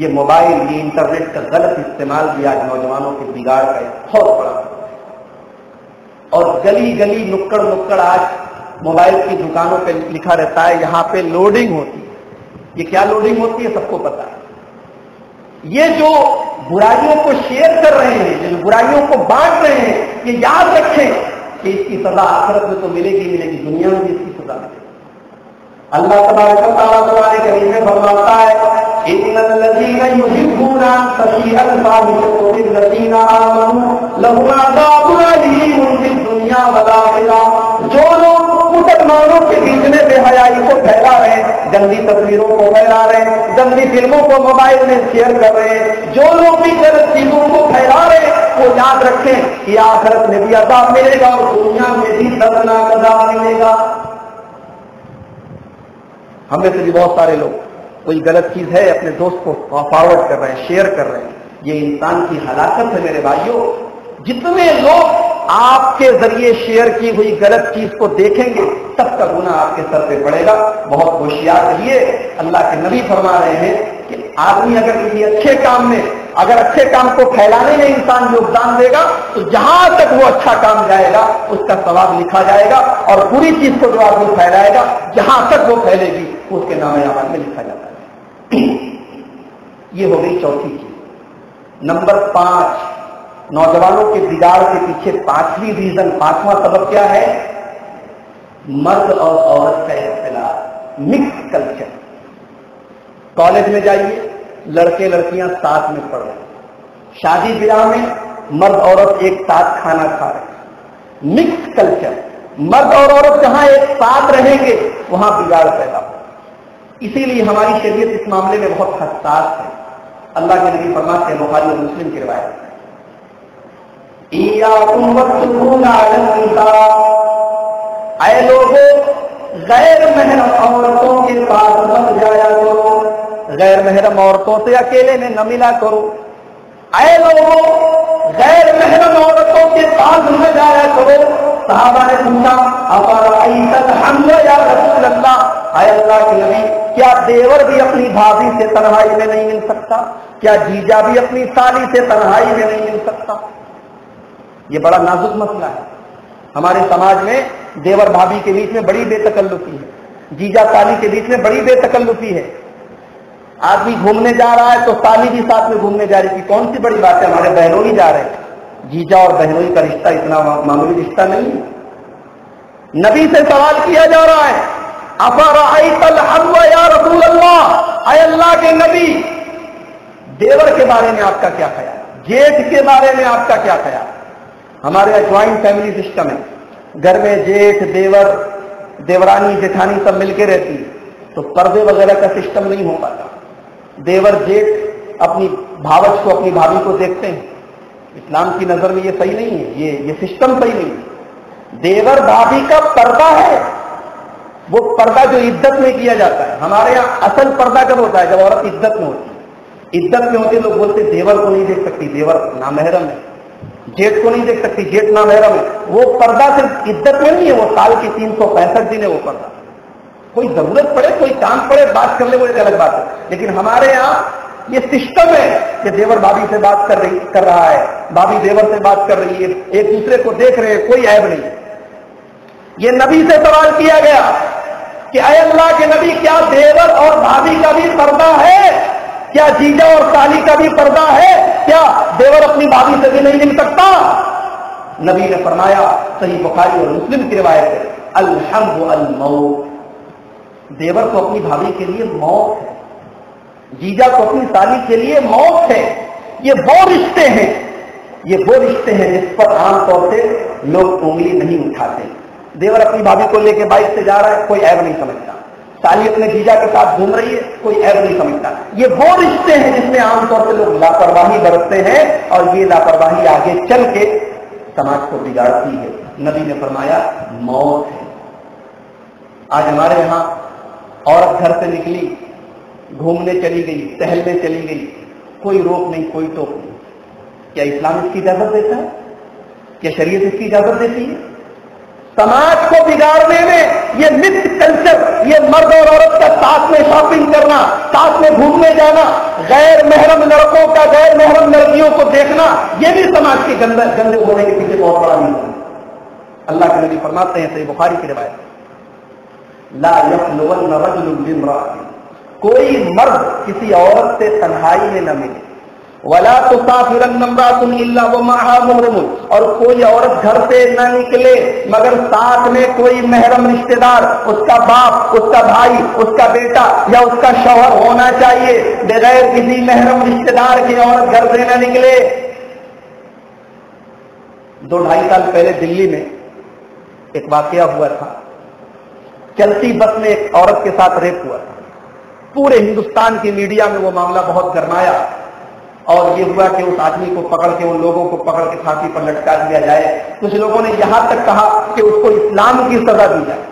یہ موبائل، یہ انٹرنیٹ کا غلط استعمال بھی آج نوجوانوں کے بگاڑ کا بہت بڑا. اور گلی گلی نکڑ نکڑ آج موبائل کی دکانوں پہ لکھا رہتا ہے یہاں پہ لوڈنگ ہوتی ہے. یہ کیا لوڈنگ ہوتی ہے سب کو پتا ہے. یہ جو برائیوں کو شیئر کر رہے ہیں، جو برائیوں کو بانٹ رہے ہیں، یہ یاد رکھیں کہ اس کی سزا آخرت میں تو ملے گی ملے گی، دنیا میں بھی اس کی سزا ملے گی. اللہ تبارک و تعالیٰ قرآن کریم میں فرماتا ہے ان الذين يحبون ان تشيع الفاحشة في الذين آمنوا لهم عذاب أليم في الدنيا والآخرة. جو لوگ مسلمانوں کے بیچ میں بے حیائی کو پھیلا رہے ہیں، گندی تصویروں کو پھیلا رہے ہیں، گندی فلموں کو موبائل میں شیئر کر رہے ہیں، جو لوگ بھی غلط چیزوں کو پھیلا رہے ہیں، وہ یاد رکھیں کہ آخرت میں بھی عذاب ملے گا اور دنیا میں بھی دردناک عذاب ملے گا. ہم میں سے بھی بہت سارے لوگ کوئی غلط چیز ہے اپنے دوست کو فارورڈ کر رہے ہیں، شیئر کر رہے ہیں. یہ انسان کی ہلاکت ہے میرے بھائیوں. جتنے لوگ آپ کے ذریعے شیئر کی ہوئی غلط چیز کو دیکھیں گے سب کا گناہ آپ کے سر پہ پڑے گا. بہت ہوشیار رہیے. اللہ کے نبی فرما رہے ہیں کہ آدمی اگر کسی اچھے کام میں، اگر اچھے کام کو پھیلانے میں انسان یوگدان دے گا تو جہاں تک وہ اچھا کام جائے گا اس کا ثواب لکھا جائے گا، اور بری چیز کو جو آدمی پھیلائے گا جہاں تک وہ پھیلے گی اس کے نام اعمال میں لکھا جاتا ہے. یہ ہو گئی چوتھی چیز. نمبر 5، نوجوانوں کے بگاڑ کے پیچھے پانچویں ریزن، پانچواں سبب کیا ہے؟ مرد اور عورت کا اختلاط، مکس کلچر. کالج میں جائیے، لڑکے لڑکیاں ساتھ میں پڑھ رہے ہیں، شادی بیاہ میں مرد عورت ایک ساتھ کھانا کھا رہے ہیں. Mix culture. مرد اور عورت جہاں ایک ساتھ رہیں گے وہاں بگاڑ پیدا ہو. اسی لیے ہماری شریعت اس معاملے میں بہت حساس ہے. اللہ کے نبی فرماتے ہیں، بخاری اور مسلم کی روایت ہے، ایاکم والسکون علی النساء، اے لوگوں غیر محرم عورتوں کے پاس مت جایا کرو، غیر محرم عورتوں سے اکیلے میں نہ ملا کرو. اے لوگوں غیر محرم عورتوں کے پاس نہ جایا کرو. صحابہ نے پوچھا افرأیت الحمل یا رسول اللہ، اے اللہ کے نبی کیا دیور بھی اپنی بھابھی سے تنہائی میں نہیں مل سکتا؟ کیا جیجا بھی اپنی سالی سے تنہائی میں نہیں مل سکتا؟ یہ بڑا نازک مسئلہ ہے. ہمارے سماج میں دیور بھابھی کے بیچ میں بڑی بے تکلفی ہے، جیجا سالی کے بیچ میں بڑی بے تکلفی ہے. آدمی گھومنے جا رہا ہے تو سالی بھی ساتھ میں گھومنے جا رہی تھی، کون سی بڑی بات ہے؟ ہمارے بہنوئی جا رہے ہیں. جیجا اور بہنوئی کا رشتہ اتنا معمولی رشتہ نہیں ہے. نبی سے سوال کیا جا رہا ہے افرأیت الحم یا رسول اللہ، اے اللہ کے نبی دیور کے بارے میں آپ کا کیا خیال، جیٹھ کے بارے میں آپ کا کیا خیال؟ ہمارے یہاں جوائنٹ فیملی سسٹم ہے، گھر میں جیٹھ دیور دیورانی جیٹھانی سب مل کے رہتی ہے تو پردے وغیرہ کا سسٹم نہیں ہو پاتا. دیور جیٹھ اپنی بھاوج کو اپنی بھابھی کو دیکھتے ہیں. اسلام کی نظر میں یہ صحیح نہیں ہے، یہ سسٹم صحیح نہیں ہے. دیور بھابھی کا پردہ ہے، وہ پردہ جو عدت میں کیا جاتا ہے. ہمارے یہاں اصل پردہ کب ہوتا ہے؟ جب عورت عدت میں ہوتی ہے. عدت میں ہوتی ہے لوگ بولتے دیور کو نہیں دیکھ سکتی، دیور نامحرم ہے. جیٹ کو نہیں دیکھ سکتی، جیٹ نامحرم ہے. وہ پردہ صرف عدت میں نہیں ہے، وہ سال کی 365 دن ہے وہ پردہ. کوئی ضرورت پڑے کوئی کام پڑے بات کر لے وہ ایک الگ بات ہے، لیکن ہمارے یہاں یہ سسٹم ہے کہ دیور بھابھی سے بات کر رہا ہے، بھابھی دیور سے بات کر رہی ہے، ایک دوسرے کو دیکھ رہے ہیں، کوئی عیب نہیں۔ یہ نبی سے سوال کیا گیا کہ اے اللہ کے نبی کیا دیور اور بھابھی کا بھی پردہ ہے؟ کیا جیجا اور سالی کا بھی پردہ ہے؟ کیا دیور اپنی بھابھی سے بھی نہیں مل سکتا؟ نبی نے فرمایا، صحیح بخاری اور مسلم کی روایت ہے، الحمد الموت، دیور کو اپنی بھابھی کے لیے موت ہے، جیجا کو اپنی سالی کے لیے موت ہے۔ یہ وہ رشتے ہیں جس پر عام طور سے لوگ انگلی نہیں اٹھاتے۔ دیور اپنی بھابھی کو لے کے بائک سے جا رہا ہے، کوئی عیب نہیں سمجھتا، سالی اپنے جیجا کے ساتھ گھوم رہی ہے، کوئی عیب نہیں سمجھتا۔ یہ وہ رشتے ہیں جس میں عام طور سے لوگ لاپرواہی برتتے ہیں، اور یہ لاپرواہی آگے چل کے سماج کو بگاڑتی ہے۔ نبی نے فرمایا موت ہے۔ آج ہمارے یہاں عورت گھر سے نکلی، گھومنے چلی گئی، ٹہلنے چلی گئی، کوئی روک نہیں، کوئی ٹوک نہیں۔ کیا اسلام اس کی اجازت دیتا ہے؟ کیا شریعت اس کی اجازت دیتی ہے؟ سماج کو بگاڑنے میں یہ مکس کلچر، یہ مرد اور عورت کا ساتھ میں شاپنگ کرنا، ساتھ میں گھومنے جانا، غیر محرم لڑکوں کا غیر محرم لڑکیوں کو دیکھنا، یہ بھی سماج کے گندے ہونے کے پیچھے بہت بڑا نہیں ہے۔ اللہ کے نبی فرماتے ہیں، صحیح بخاری کی روایت، لا یخلون رجل بامرأۃ، کوئی مرد کسی عورت سے تنہائی میں نہ ملے، ولا تسافرن امرأۃ الا ومعها محرم، اور کوئی عورت گھر سے نہ نکلے مگر ساتھ میں کوئی محرم رشتہ دار، اس کا باپ، اس کا بھائی، اس کا بیٹا یا اس کا شوہر ہونا چاہیے۔ بغیر کسی محرم رشتہ دار کی عورت گھر سے نہ نکلے۔ 2-2.5 سال پہلے دلی میں ایک واقعہ ہوا تھا، چلتی بس میں ایک عورت کے ساتھ ریپ ہوا تھا۔ پورے ہندوستان کی میڈیا میں وہ معاملہ بہت گرمایا، اور یہ ہوا کہ اس آدمی کو پکڑ کے، ان لوگوں کو پکڑ کے پھانسی پر لٹکا دیا جائے۔ کچھ لوگوں نے یہاں تک کہا کہ اس کو اسلام کی سزا دی جائے،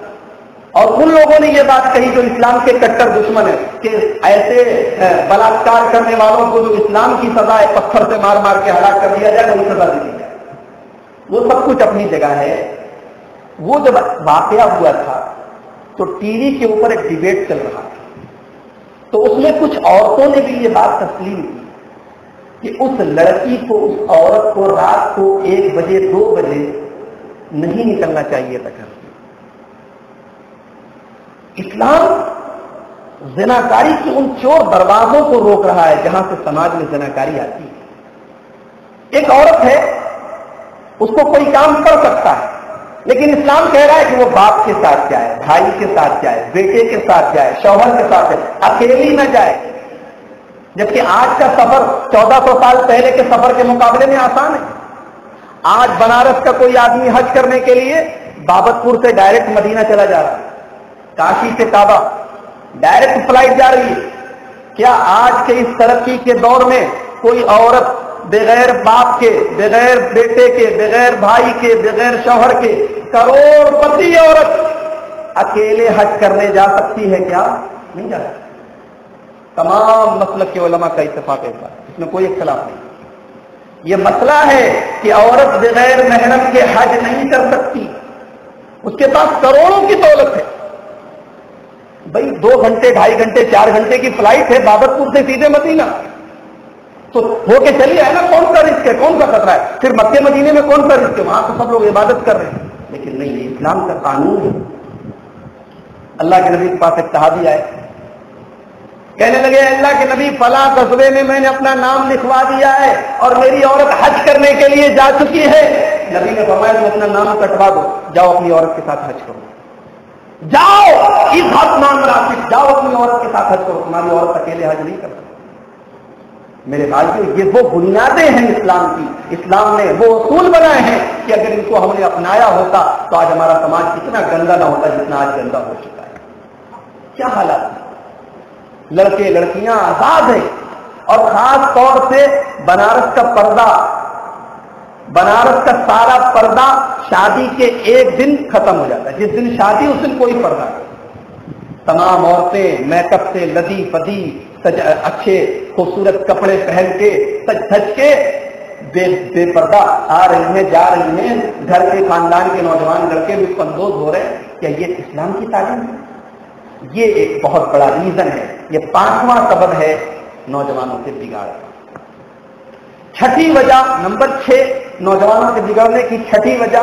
اور ان لوگوں نے یہ بات کہی جو اسلام کے کٹر دشمن ہیں کہ ایسے بلاತ್ಕಾರ کرنے والوں کو جو اسلام کی سزا ہے، پتھر سے مار مار کے ہلاک کر دیا جائے، وہی سزا دی جائے۔ وہ سب کچھ اپنی جگہ ہے۔ وہ جب واقعہ ہوا تھا تو ٹی وی کے اوپر ایک ڈیبیٹ چل رہا تھا، تو اس میں کچھ عورتوں نے بھی یہ بات تسلیم کی کہ اس لڑکی کو، اس عورت کو رات کو 1 بجے 2 بجے نہیں نکلنا چاہیے تھا گھر سے۔ اسلام زناکاری کی ان چور دروازوں کو روک رہا ہے جہاں سے سماج میں زناکاری آتی ہے۔ ایک عورت ہے، اس کو کوئی کام کر سکتا ہے، لیکن اسلام کہہ رہا ہے کہ وہ باپ کے ساتھ جائے، بھائی کے ساتھ جائے، بیٹے کے ساتھ جائے، شوہر کے ساتھ جائے، اکیلی نہ جائے۔ جبکہ آج کا سفر 1400 سال پہلے کے سفر کے مقابلے میں آسان ہے۔ آج بنارس کا کوئی آدمی حج کرنے کے لیے بابت پور سے ڈائریکٹ مدینہ چلا جا رہا ہے، کاشی سے کعبہ ڈائریکٹ فلائٹ جا رہی ہے۔ کیا آج کے اس ترقی کے دور میں کوئی عورت بغیر باپ کے، بغیر بیٹے کے، بغیر بھائی کے، بغیر شوہر کے، کروڑ پتی عورت اکیلے حج کرنے جا سکتی ہے؟ کیا نہیں جا سکتی؟ تمام مسلک کے علماء کا اتفاق ہے، اس میں کوئی اختلاف نہیں۔ یہ مسئلہ ہے کہ عورت بغیر محرم کے حج نہیں کر سکتی، اس کے پاس کروڑوں کی دولت ہے۔ بھائی 2 گھنٹے، 2.5 گھنٹے، 4 گھنٹے کی فلائٹ ہے بابت پور سے سیدھے مدینہ، تو ہو کے چلی ہے نا، کون سا رسک ہے، کون سا خطرہ ہے؟ پھر مکے مدینے میں کون سا رسک ہے؟ وہاں تو سب لوگ عبادت کر رہے ہیں، لیکن نہیں، یہ اسلام کا قانون ہے۔ اللہ کے نبی کے پاس ایک صحابی آئے، کہنے لگے اللہ کے نبی فلاں قصبے میں میں نے اپنا نام لکھوا دیا ہے اور میری عورت حج کرنے کے لیے جا چکی ہے۔ نبی نے فرمایا تم اپنا نام کٹوا دو، جاؤ اپنی عورت کے ساتھ حج کرو، جاؤ اس حق مان راسک، جاؤ اپنی عورت کے ساتھ حج کرو، تمہاری عورت اکیلے حج نہیں کر سکتی۔ میرے بھائیو، یہ وہ بنیادیں ہیں اسلام کی، اسلام نے وہ اصول بنائے ہیں کہ اگر ان کو ہم نے اپنایا ہوتا تو آج ہمارا سماج اتنا گندا نہ ہوتا جتنا آج گندا ہو چکا ہے۔ کیا حالات ہے؟ لڑکے لڑکیاں آزاد ہیں، اور خاص طور سے بنارس کا پردہ، بنارس کا سارا پردہ شادی کے 1 دن ختم ہو جاتا ہے۔ جس دن شادی اس دن کوئی پردہ نہیں۔ تمام عورتیں میک اپ سے لدی پدی، اچھے خوبصورت کپڑے پہن کے، سج دھج کے بے پردہ آ رہی ہیں، جا رہی ہیں، گھر کے خاندان کے نوجوان لڑکے بھی اندوز ہو رہے ہیں۔ کیا یہ اسلام کی تعلیم ہے؟ یہ ایک بہت بڑا ریزن ہے. یہ 5واں سبب ہے نوجوانوں کے بگاڑ کا. چھٹی وجہ نمبر 6 نوجوانوں کے بگڑنے کی چھٹی وجہ،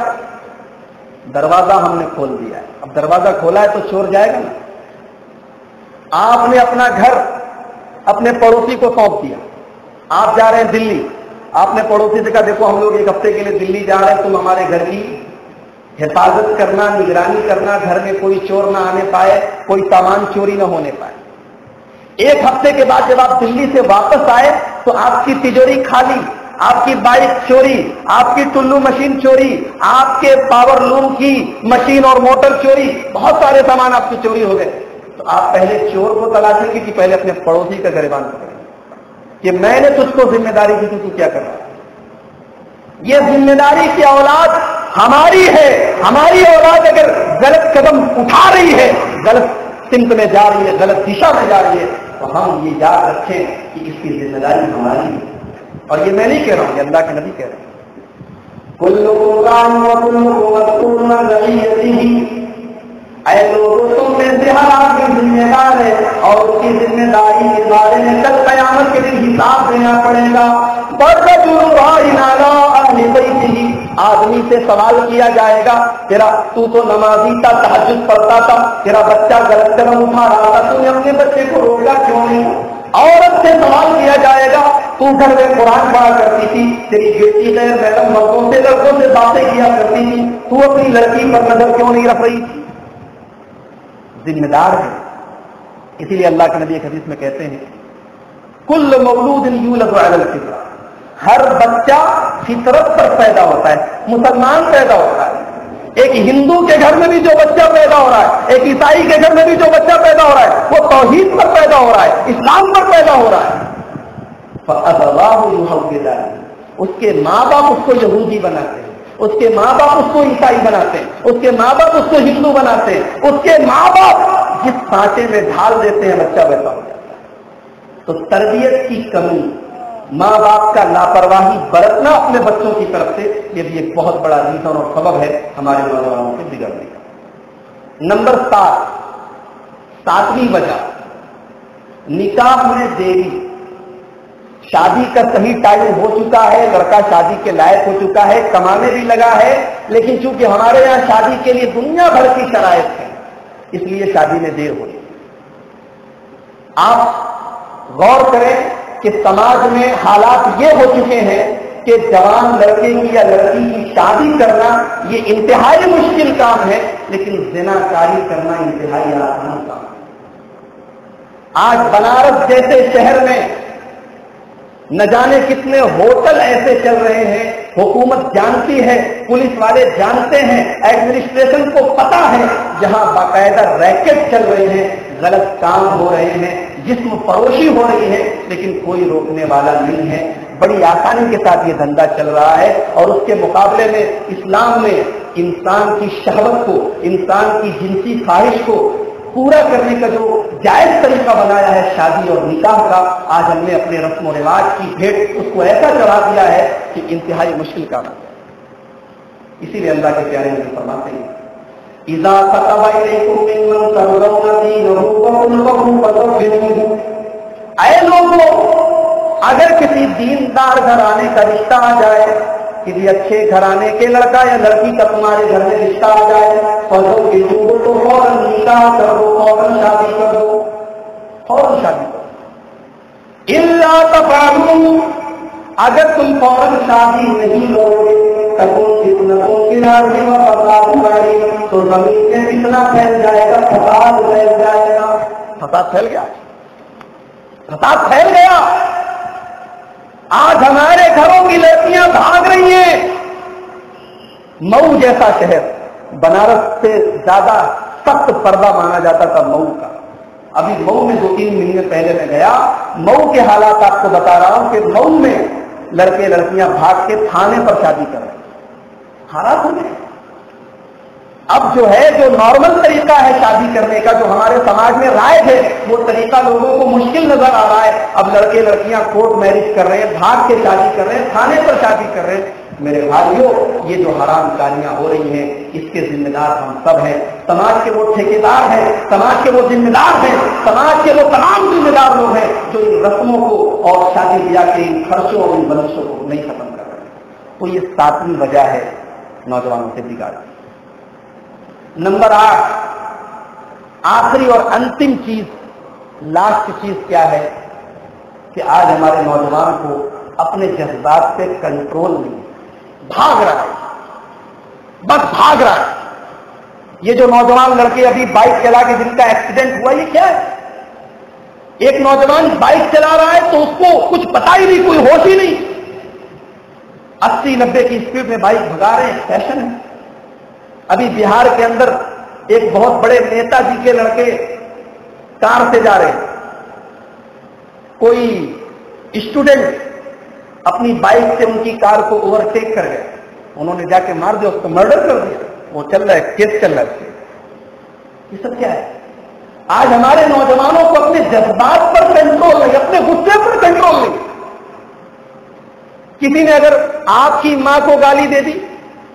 دروازہ ہم نے کھول دیا ہے. اب دروازہ کھولا ہے تو چور جائے گا نا. آپ نے اپنا گھر اپنے پڑوسی کو سونپ دیا. آپ جا رہے ہیں دلی، آپ نے پڑوسی سے کہا دیکھو ہم لوگ ایک ہفتے کے لیے دلی جا رہے ہیں، تم ہمارے گھر کی حفاظت کرنا، نگرانی کرنا، گھر میں کوئی چور نہ آنے پائے، کوئی سامان چوری نہ ہونے پائے. ایک ہفتے کے بعد جب آپ دلی سے واپس آئے تو آپ کی تجوری خالی، آپ کی بائک چوری، آپ کی ٹلو مشین چوری، آپ کے پاور لوم کی مشین اور موٹر چوری، بہت سارے سامان آپ کی چوری ہو گئے. تو آپ پہلے چور کو تلاشیں گے کہ پہلے اپنے پڑوسی کا گریبان پکڑیں کہ میں نے تجھ کو ذمہ داری دی تھی، تو کیا کر رہا ہے. یہ ذمہ داری کی اولاد ہماری ہے. ہماری اولاد اگر غلط قدم اٹھا رہی ہے، غلط سمت میں جا رہی ہے، غلط دشا میں جا رہی ہے، تو ہم یہ یاد رکھیں کہ اس کی ذمہ داری ہماری ہے. اور یہ میں نہیں کہہ رہا ہوں، یہ اللہ کے نبی کہہ رہے ہیں. کلکم راع وکلکم مسئول عن رعیتہ. اے لوگوں تم میں سے ہر آدمی ذمہ دار ہے اور اس کی ذمہ داری کے بارے میں کل قیامت کے دن حساب دینا پڑے گا. فَرَجُلٌ رَاعٍ عَلَىٰ أَهْلِ بَيْتِهِ. آدمی سے سوال کیا جائے گا، تیرا تو نمازی تھا، تہجد پڑھتا تھا، تیرا بچہ غلط قدم اٹھا رہا تھا، تو نے اپنے بچے کو روکا کیوں نہیں. عورت سے سوال کیا جائے گا، تو گھر میں قرآن پڑھا کرتی تھی، تیری بیٹی غیر محرم مردوں سے لڑکوں سے باتیں کیا کرتی تھی، تو اپنی لڑکی پر نظر کیوں نہیں رکھ رہی تھی. ذمہ دار ہے. اسی لیے اللہ کے نبی ایک حدیث میں کہتے ہیں کل مولود یولد علی الفطرہ. ہر بچہ فطرت پر پیدا ہوتا ہے، مسلمان پیدا ہوتا ہے. ایک ہندو کے گھر میں بھی جو بچہ پیدا ہو رہا ہے، ایک عیسائی کے گھر میں بھی جو بچہ پیدا ہو رہا ہے، وہ توحید پر پیدا ہو رہا ہے، اسلام پر پیدا ہو رہا ہے. فَأَبَوَاهُ يُهَوِّدَانِهِ. اس کے ماں باپ اس کو یہودی بناتے ہیں، اس کے ماں باپ اس کو عیسائی بناتے ہیں، اس کے ماں باپ اس کو ہندو بناتے ہیں. اس کے ماں باپ جس سانچے میں ڈھال دیتے ہیں بچہ ویسا ہو جاتا ہے. تو تربیت کی کمی، ماں باپ کا لاپرواہی برتنا اپنے بچوں کی طرف سے، یہ بھی ایک بہت بڑا ریزن اور سبب ہے ہمارے نوجوانوں کے بگڑنے کا. نمبر 7، 7ویں وجہ نکاح میں دیری. شادی کا صحیح ٹائم ہو چکا ہے، لڑکا شادی کے لائق ہو چکا ہے، کمانے بھی لگا ہے، لیکن چونکہ ہمارے یہاں شادی کے لیے دنیا بھر کی شرائط ہے، اس لیے شادی میں دیر ہو رہی ہے. آپ غور کریں کہ سماج میں حالات یہ ہو چکے ہیں کہ جوان لڑکے کی یا لڑکی کی شادی کرنا یہ انتہائی مشکل کام ہے، لیکن زنا کاری کرنا انتہائی آسان کام ہے. آج بنارس جیسے شہر میں نہ جانے کتنے ہوٹل ایسے چل رہے ہیں، حکومت جانتی ہے، پولیس والے جانتے ہیں، ایڈمنسٹریشن کو پتا ہے، جہاں باقاعدہ ریکٹ چل رہے ہیں، غلط کام ہو رہے ہیں، جسم فروشی ہو رہی ہے، لیکن کوئی روکنے والا نہیں ہے. بڑی آسانی کے ساتھ یہ دھندا چل رہا ہے. اور اس کے مقابلے میں اسلام نے انسان کی شہوت کو، انسان کی جنسی خواہش کو پورا کرنے کا جو جائز طریقہ بنایا ہے شادی اور نکاح کا، آج ہم نے اپنے رسم و رواج کی بھیٹ اس کو ایسا چڑھا دیا ہے کہ انتہائی مشکل کام ہے. اسی لیے اللہ کے پیارے نبی فرماتے ہیں اذا كتب اليكم ممن ترضون دينه فخلقوه فزوجوه. اے لوگوں، اگر کسی دیندار گھرانے کا رشتہ آ جائے، کسی اچھے گھرانے کے لڑکا یا لڑکی کا تمہارے گھر میں رشتہ آ جائے، فزوجوه تو فوراً نکاح کر دو، فوراً شادی کر دو، فوراً شادی کر دو. الا تفعلوا، اگر تم فوراً شادی نہیں کرو گے تو زمین میں فتنہ پھیل جائے گا، فساد پھیل جائے گا. فساد پھیل گیا، فساد پھیل گیا. آج ہمارے گھروں کی لڑکیاں بھاگ رہی ہیں. مئو جیسا شہر، بنارس سے زیادہ سخت پردہ مانا جاتا تھا مئو کا. ابھی مئو میں 2-3 مہینے پہلے میں گیا، مئو کے حالات آپ کو بتا رہا ہوں کہ مئو میں لڑکے لڑکیاں بھاگ کے تھانے پر شادی کر رہے ہیں. حالات ہو گئے. اب جو ہے، جو نارمل طریقہ ہے شادی کرنے کا، جو ہمارے سماج میں رائج ہے، وہ طریقہ لوگوں کو مشکل نظر آ رہا ہے. اب لڑکے لڑکیاں کورٹ میرج کر رہے ہیں، بھاگ کے شادی کر رہے ہیں، تھانے پر شادی کر رہے ہیں. میرے بھائیوں یہ جو حرام کاریاں ہو رہی ہیں اس کے ذمہ دار ہم سب ہیں، سماج کے وہ ٹھیکیدار ہیں، سماج کے وہ ذمہ دار ہیں، سماج کے وہ تمام ذمہ دار لوگ ہیں جو ان رسموں کو اور شادی بیاہ کے ان خرچوں اور ان بندشوں کو نہیں ختم کر رہے۔ تو یہ 7ویں وجہ ہے نوجوانوں سے بگاڑ۔ نمبر 8، آخری اور انتم چیز، لاسٹ چیز کیا ہے کہ آج ہمارے نوجوان کو اپنے جذبات پہ کنٹرول نہیں، بھاگ رہا ہے، بس بھاگ رہا ہے۔ یہ جو نوجوان لڑکے ابھی بائک چلا کے جن کا ایکسیڈنٹ ہوا، یہ کیا ہے؟ ایک نوجوان بائک چلا رہا ہے تو اس کو کچھ پتا ہی نہیں، کوئی ہوش ہی نہیں، 80-90 کی اسپیڈ میں بائک بھگا رہے ہیں، فیشن ہے۔ ابھی بہار کے اندر ایک بہت بڑے نیتا جی کے لڑکے کار سے جا رہے ہیں، کوئی اسٹوڈنٹ اپنی بائک سے ان کی کار کو اوورٹیک کر گئے، انہوں نے جا کے مار دیا، اس کو مرڈر کر دیا، وہ چل رہا ہے، کیس چل رہا ہے۔ یہ سب کیا ہے؟ آج ہمارے نوجوانوں کو اپنے جذبات پر کنٹرول نہیں، اپنے غصے پر کنٹرول نہیں۔ کسی نے اگر آپ کی ماں کو گالی دے دی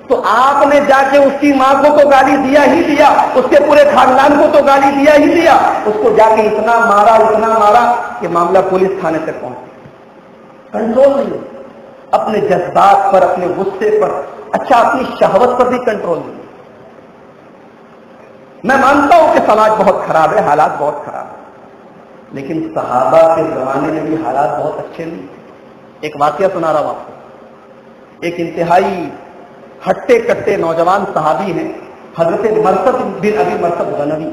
تو آپ نے جا کے اس کی ماں کو تو گالی دیا ہی دیا، اس کے پورے خاندان کو تو گالی دیا ہی دیا، اس کو جا کے اتنا مارا کہ معاملہ پولیس تھانے تک پہنچ گیا۔ کنٹرول نہیں، اپنے جذبات پر، اپنے غصے پر، اچھا اپنی شہوت پر بھی کنٹرول نہیں۔ میں مانتا ہوں کہ سماج بہت خراب ہے، حالات بہت خراب ہیں، لیکن صحابہ کے زمانے میں بھی حالات بہت اچھے نہیں۔ ایک واقعہ سنا رہا ہوں آپ کو۔ ایک انتہائی ہٹے کٹے نوجوان صحابی ہیں، حضرت مرثد بن ابی مرثد غنوی۔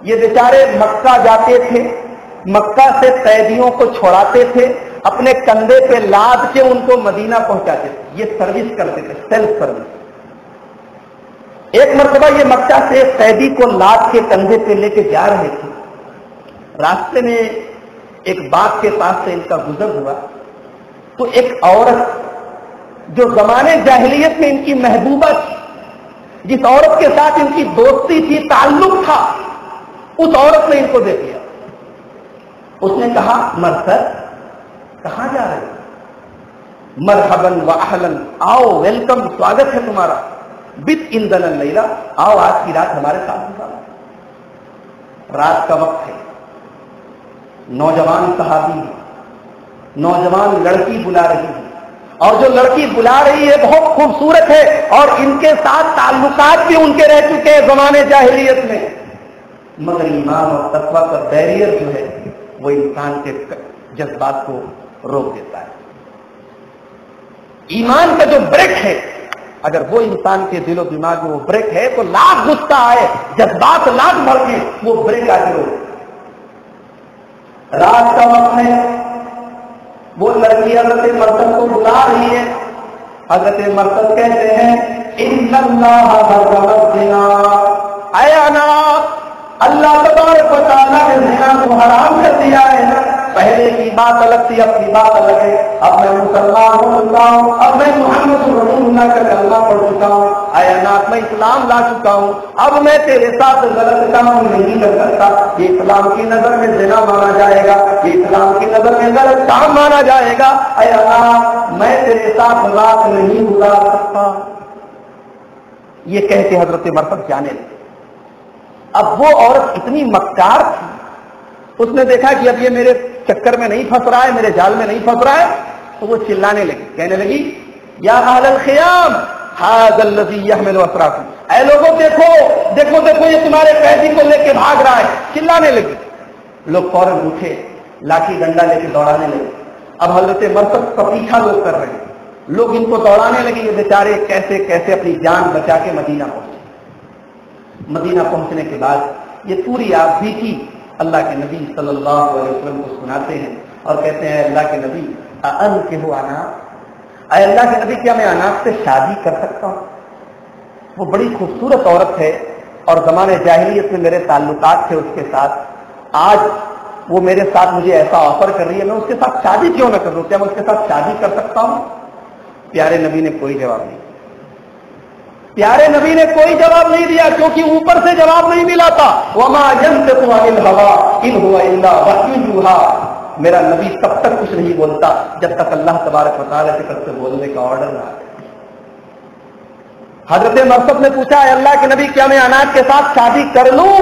یہ بیچارے مکہ جاتے تھے، مکہ سے قیدیوں کو چھوڑاتے تھے، اپنے کندھے پہ لاد کے ان کو مدینہ پہنچاتے تھے۔ یہ سروس کرتے تھے، سیلف سروس۔ ایک مرتبہ یہ مکہ سے قیدی کو لاد کے کندھے پہ لے کے جا رہے تھے، راستے میں ایک باغ کے پاس سے ان کا گزر ہوا تو ایک عورت جو زمانے جاہلیت میں ان کی محبوبہ تھی، جس عورت کے ساتھ ان کی دوستی تھی، تعلق تھا، اس عورت نے ان کو دیکھ لیا۔ اس نے کہا، مرثد کہاں جا رہے ہو؟ مرحباً و اہلاً، آؤ، ویلکم، سواگت ہے تمہارا، بت عندنا اللیلہ، آؤ آج کی رات ہمارے ساتھ گزارو۔ رات کا وقت ہے، نوجوان صحابی ہے، نوجوان لڑکی بلا رہی ہے، اور جو لڑکی بلا رہی ہے بہت خوبصورت ہے، اور ان کے ساتھ تعلقات بھی ان کے رہ چکے ہیں زمانے جاہلیت میں، مگر ایمان اور تقویٰ کا بیریئر جو ہے وہ انسان کے جذبات کو روک دیتا ہے۔ ایمان کا جو بریک ہے، اگر وہ انسان کے دل و دماغ میں وہ بریک ہے تو لاکھ غصہ آئے، جذبات لاکھ بھڑکیں، وہ بریک آ کے روک۔ رات کا وقت ہے، وہ لڑکی حضرت مرثد کو بلا رہی ہے۔ حضرت مرثد کہتے ہیں، ان اللہ حرم الزنا، اے انا، اللہ تبارک و تعالیٰ نے زنا کو حرام کر دیا ہے۔ پہلے کی بات الگ تھی، اب کی بات الگ ہے۔ اب میں مسلمان ہو چکا ہوں، اب میں محمد رسول اللہ کا کلمہ پڑھ چکا ہوں، اے انا، میں اسلام لا چکا ہوں، اب میں تیرے ساتھ غلط کام نہیں کر سکتا۔ یہ اسلام کی نظر میں زنا مانا جائے گا، یہ اسلام کی نظر میں غلط کام مانا جائے گا، اے انا، میں تیرے ساتھ رات نہیں گزار سکتا۔ یہ کہہ کے حضرت مرثد جانے لگے۔ اب وہ عورت اتنی مکار تھی، اس نے دیکھا کہ اب یہ میرے چکر میں نہیں پھنس رہا ہے، میرے جال میں نہیں پھنس رہا ہے، تو وہ چلانے لگی، کہنے لگی، یا اہل الخیام ھذا الذی یحمل اسراکم، اے لوگوں دیکھو دیکھو دیکھو، یہ تمہارے قیدی کو لے کے بھاگ رہا ہے، چلانے لگی۔ لوگ فوراً اٹھے، لاٹھی ڈنڈا لے کے دوڑانے لگے۔ اب حضرت مرثد کا پیچھا لوگ کر رہے ہیں، لوگ ان کو دوڑانے لگے، یہ بیچارے کیسے کیسے اپنی جان بچا کے مدینہ پہنچے۔ مدینہ پہنچنے کے بعد یہ پوری آپ بیتی اللہ کے نبی صلی اللہ علیہ وسلم کو سناتے ہیں اور کہتے ہیں، اللہ کے نبی، انکحوا عناق، اے اللہ کے نبی، کیا میں عناق سے شادی کر سکتا ہوں؟ وہ بڑی خوبصورت عورت ہے اور زمانے جاہلیت میں میرے تعلقات تھے اس کے ساتھ، آج وہ میرے ساتھ مجھے ایسا آفر کر رہی ہے، میں اس کے ساتھ شادی کیوں نہ کروں؟ کیا میں اس کے ساتھ شادی کر سکتا ہوں؟ پیارے نبی نے کوئی جواب نہیں، پیارے نبی نے کوئی جواب نہیں دیا، کیونکہ اوپر سے جواب نہیں ملا تھا۔ وما ينطق عن الهوى ان هو الا وحی یوحی، میرا نبی تب تک کچھ نہیں بولتا جب تک اللہ تبارک و تعالیٰ کی طرف سے بولنے کا آرڈر نہ آئے۔ حضرت مرثد نے پوچھا ہے اللہ کے نبی کیا میں اناج کے ساتھ شادی کر لوں؟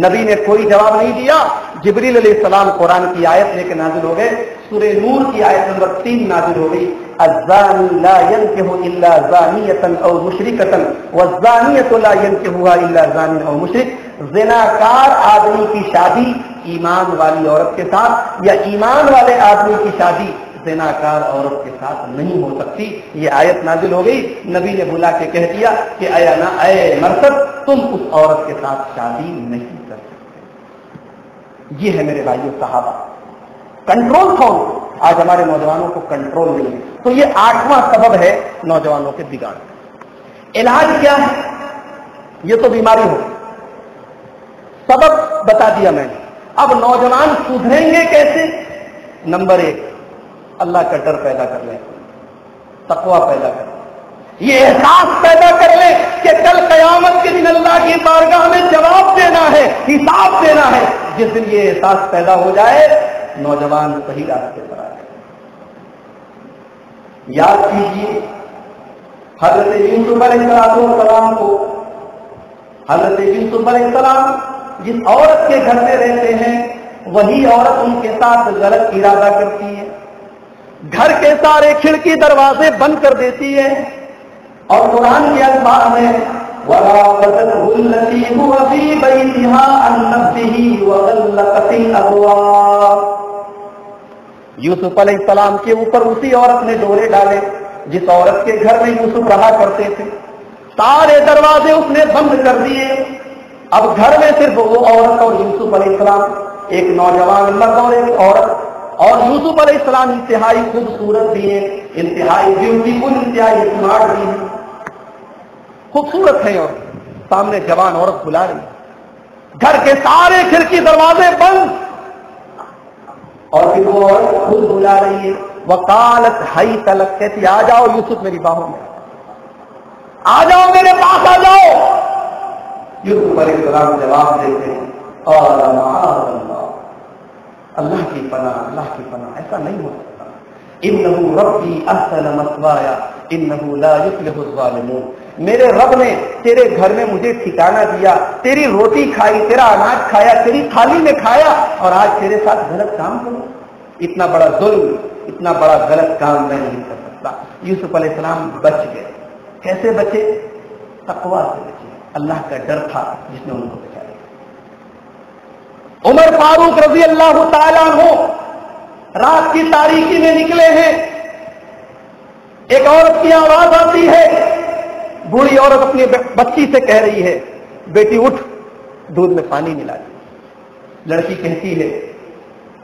نبی نے کوئی جواب نہیں دیا۔ جبریل علیہ السلام قرآن کی آیت لے کے نازل ہو گئے، سورہ نور کی آیت نمبر 3 نازل ہو گئی، الزانی لا ينكح الا زانیۃ او مشرکۃ والزانیۃ لا ينكحها الا زان او مشرک۔ زناکار آدمی کی شادی ایمان والی عورت کے ساتھ یا ایمان والے آدمی کی شادی زناکار عورت کے ساتھ نہیں ہو سکتی۔ یہ آیت نازل ہو گئی، نبی نے بلا کے کہہ دیا کہ اے مرثد تم اس عورت کے ساتھ شادی نہیں کر سکتے۔ یہ ہے میرے بھائیو صحابہ، کنٹرول تھا ان کو۔ آج ہمارے نوجوانوں کو کنٹرول نہیں ہے، تو یہ 8واں سبب ہے نوجوانوں کے بگاڑ۔ علاج کیا ہے؟ یہ تو بیماری ہو، سبب بتا دیا میں نے۔ اب نوجوان سدھریں گے کیسے؟ نمبر 1، اللہ کا ڈر پیدا کر لیں، تقویٰ پیدا کر لیں، یہ احساس پیدا کر لیں کہ کل قیامت کے دن اللہ کی بارگاہ میں جواب دینا ہے، حساب دینا ہے۔ جس دن یہ احساس پیدا ہو جائے نوجوان صحیح راستے پر آ جائے۔ یاد کیجیے حضرت یوسف علیہ السلام کو، حضرت یوسف علیہ السلام جس عورت کے گھر میں رہتے ہیں وہی عورت ان کے ساتھ غلط ارادہ کرتی ہے، گھر کے سارے کھڑکی دروازے بند کر دیتی ہے، اور قرآن کے الفاظ میں وَرَاوَدَتْهُ الَّتِي هُوَ فِي بَيْتِهَا عَن نَفْسِهِ وَغَلَّقَتِ الْأَبْوَابَ۔ یوسف علیہ السلام کے اوپر اسی عورت نے ڈورے ڈالے جس عورت کے گھر میں یوسف رہا کرتے تھے، سارے دروازے اس نے بند کر دیے۔ اب گھر میں صرف وہ عورت اور یوسف علیہ السلام، ایک نوجوان مرد اور ایک عورت، اور یوسف علیہ السلام انتہائی خوبصورت بھی ہیں، انتہائی بیوٹیفل، انتہائی اسمارٹ بھی ہیں، خوبصورت ہے، اور سامنے جوان عورت بلا رہی ہے، گھر کے سارے کھڑکی دروازے بند، اور پھر وہ عورت خود بلا رہی ہے، وقالت حیت لک، کہتی آ جاؤ یوسف میری باہوں میں، آ جاؤ میرے پاس آ جاؤ۔ یوسف علیہ السلام جواب دیتے ہیں اور اللہ کی پناہ، اللہ کی پناہ، ایسا نہیں ہو سکتا، انہ ربی احسن مثوایا انہ لا یفلح الظالمون، میرے رب نے تیرے گھر میں مجھے ٹھکانہ دیا، تیری روٹی کھائی، تیرا اناج کھایا، تیری تھالی میں کھایا، اور آج تیرے ساتھ غلط کام کروں؟ اتنا بڑا ظلم، اتنا بڑا غلط کام میں نہیں کر سکتا۔ یوسف علیہ السلام بچ گئے، کیسے بچے؟ تقویٰ سے بچے، اللہ کا ڈر تھا جس نے ان کو بچایا۔ عمر فاروق رضی اللہ تعالیٰ عنہ رات کی تاریکی میں نکلے ہیں، ایک عورت کی آواز آتی ہے، بوڑھی عورت اپنی بچی سے کہہ رہی ہے بیٹی اٹھ دودھ میں پانی ملا دے۔ لڑکی کہتی ہے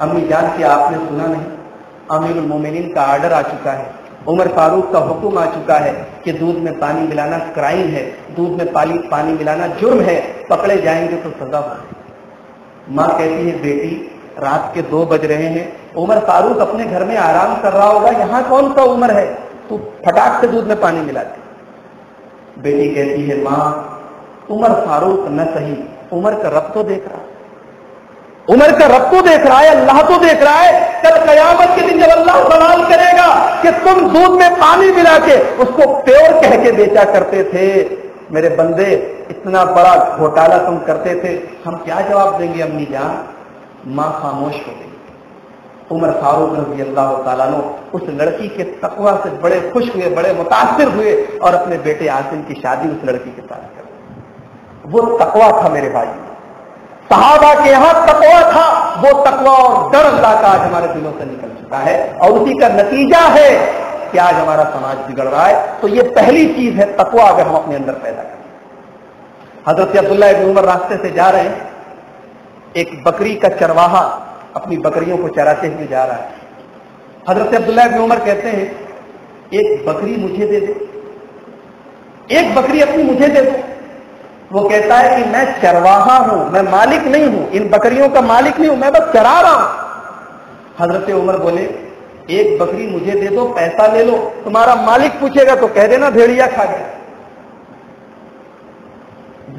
امی جان کیا آپ نے سنا نہیں، امیر المومنین کا آرڈر آ چکا ہے، عمر فاروق کا حکم آ چکا ہے کہ دودھ میں پانی ملانا کرائم ہے، دودھ میں پانی ملانا جرم ہے، پکڑے جائیں گے تو سزا ہوگی۔ ماں کہتی ہے بیٹی رات کے 2 بج رہے ہیں، عمر فاروق اپنے گھر میں آرام کر رہا ہوگا، یہاں کون سا عمر ہے تو پھٹاک سے دودھ میں پانی ملا دے۔ بیٹی کہتی ہے ماں عمر فاروق نہ صحیح، عمر کا رب تو دیکھ رہا ہے، عمر کا رب تو دیکھ رہا ہے، اللہ تو دیکھ رہا ہے۔ کل قیامت کے دن جب اللہ سوال کرے گا کہ تم دودھ میں پانی ملا کے اس کو پیور کہہ کے بیچا کرتے تھے، میرے بندے اتنا بڑا گھوٹالہ تم کرتے تھے، ہم کیا جواب دیں گے امی جان؟ ماں خاموش ہو گئی۔ عمر فاروق رضی اللہ تعالیٰ عنہ اس لڑکی کے تقویٰ سے بڑے خوش ہوئے، بڑے متاثر ہوئے، اور اپنے بیٹے عاصم کی شادی اس لڑکی کے ساتھ کر دی۔ وہ تقویٰ تھا میرے بھائی، صحابہ کے یہاں تقویٰ تھا، وہ تقویٰ اور ڈر اللہ کا آج ہمارے دلوں سے نکل چکا ہے، اور اسی کا نتیجہ ہے کہ آج ہمارا سماج بگڑ رہا ہے۔ تو یہ پہلی چیز ہے تقویٰ، اگر ہم اپنے اندر پیدا کریں۔ حضرت عبداللہ ابن عمر راستے سے جا رہے ہیں، ایک بکری کا چرواہا اپنی بکریوں کو چراتے ہوئے جا رہا ہے۔ حضرت عبداللہ ابن عمر کہتے ہیں ایک بکری مجھے دے دو، ایک بکری اپنی مجھے دے دو۔ وہ کہتا ہے کہ میں چرواہا ہوں، میں مالک نہیں ہوں، ان بکریوں کا مالک نہیں ہوں، میں بس چرا رہا ہوں۔ حضرت عمر بولے ایک بکری مجھے دے دو، پیسہ لے لو، تمہارا مالک پوچھے گا تو کہہ دینا بھیڑیا کھا گیا۔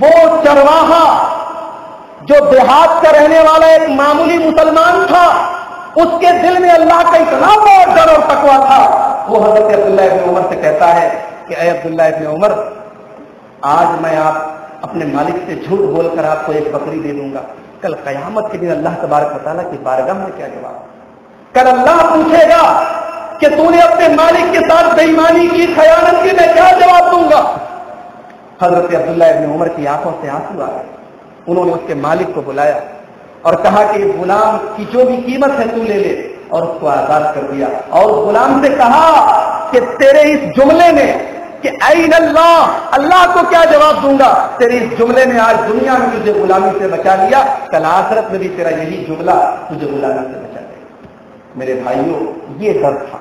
وہ چرواہا جو دیہات کا رہنے والا ایک معمولی مسلمان تھا، اس کے دل میں اللہ کا اتنا بہت ڈر اور تقویٰ تھا، وہ حضرت عبداللہ ابن عمر سے کہتا ہے کہ اے عبداللہ ابن عمر، آج میں آپ اپنے مالک سے جھوٹ بول کر آپ کو ایک بکری دے دوں گا، کل قیامت کے دن اللہ تبارک و تعالیٰ کی بارگاہ میں کیا جواب؟ کل اللہ پوچھے گا کہ تو نے اپنے مالک کے ساتھ بے ایمانی کی، خیانت کی، میں کیا جواب دوں گا؟ حضرت عبداللہ ابن عمر کی آنکھوں سے آنسو آ گئے. انہوں نے اس کے مالک کو بلایا اور کہا کہ غلام کی جو بھی قیمت ہے تو لے لے، اور اس کو آزاد کر دیا. اور غلام سے کہا کہ تیرے اس جملے میں کہ این اللہ، اللہ کو کیا جواب دوں گا؟ تیرے اس جملے میں آج دنیا میں تجھے غلامی سے بچا لیا، کل آخرت میں بھی تیرا یہی جملہ تجھے غلامی سے بچا لے گا. میرے بھائیوں، یہ ڈر تھا،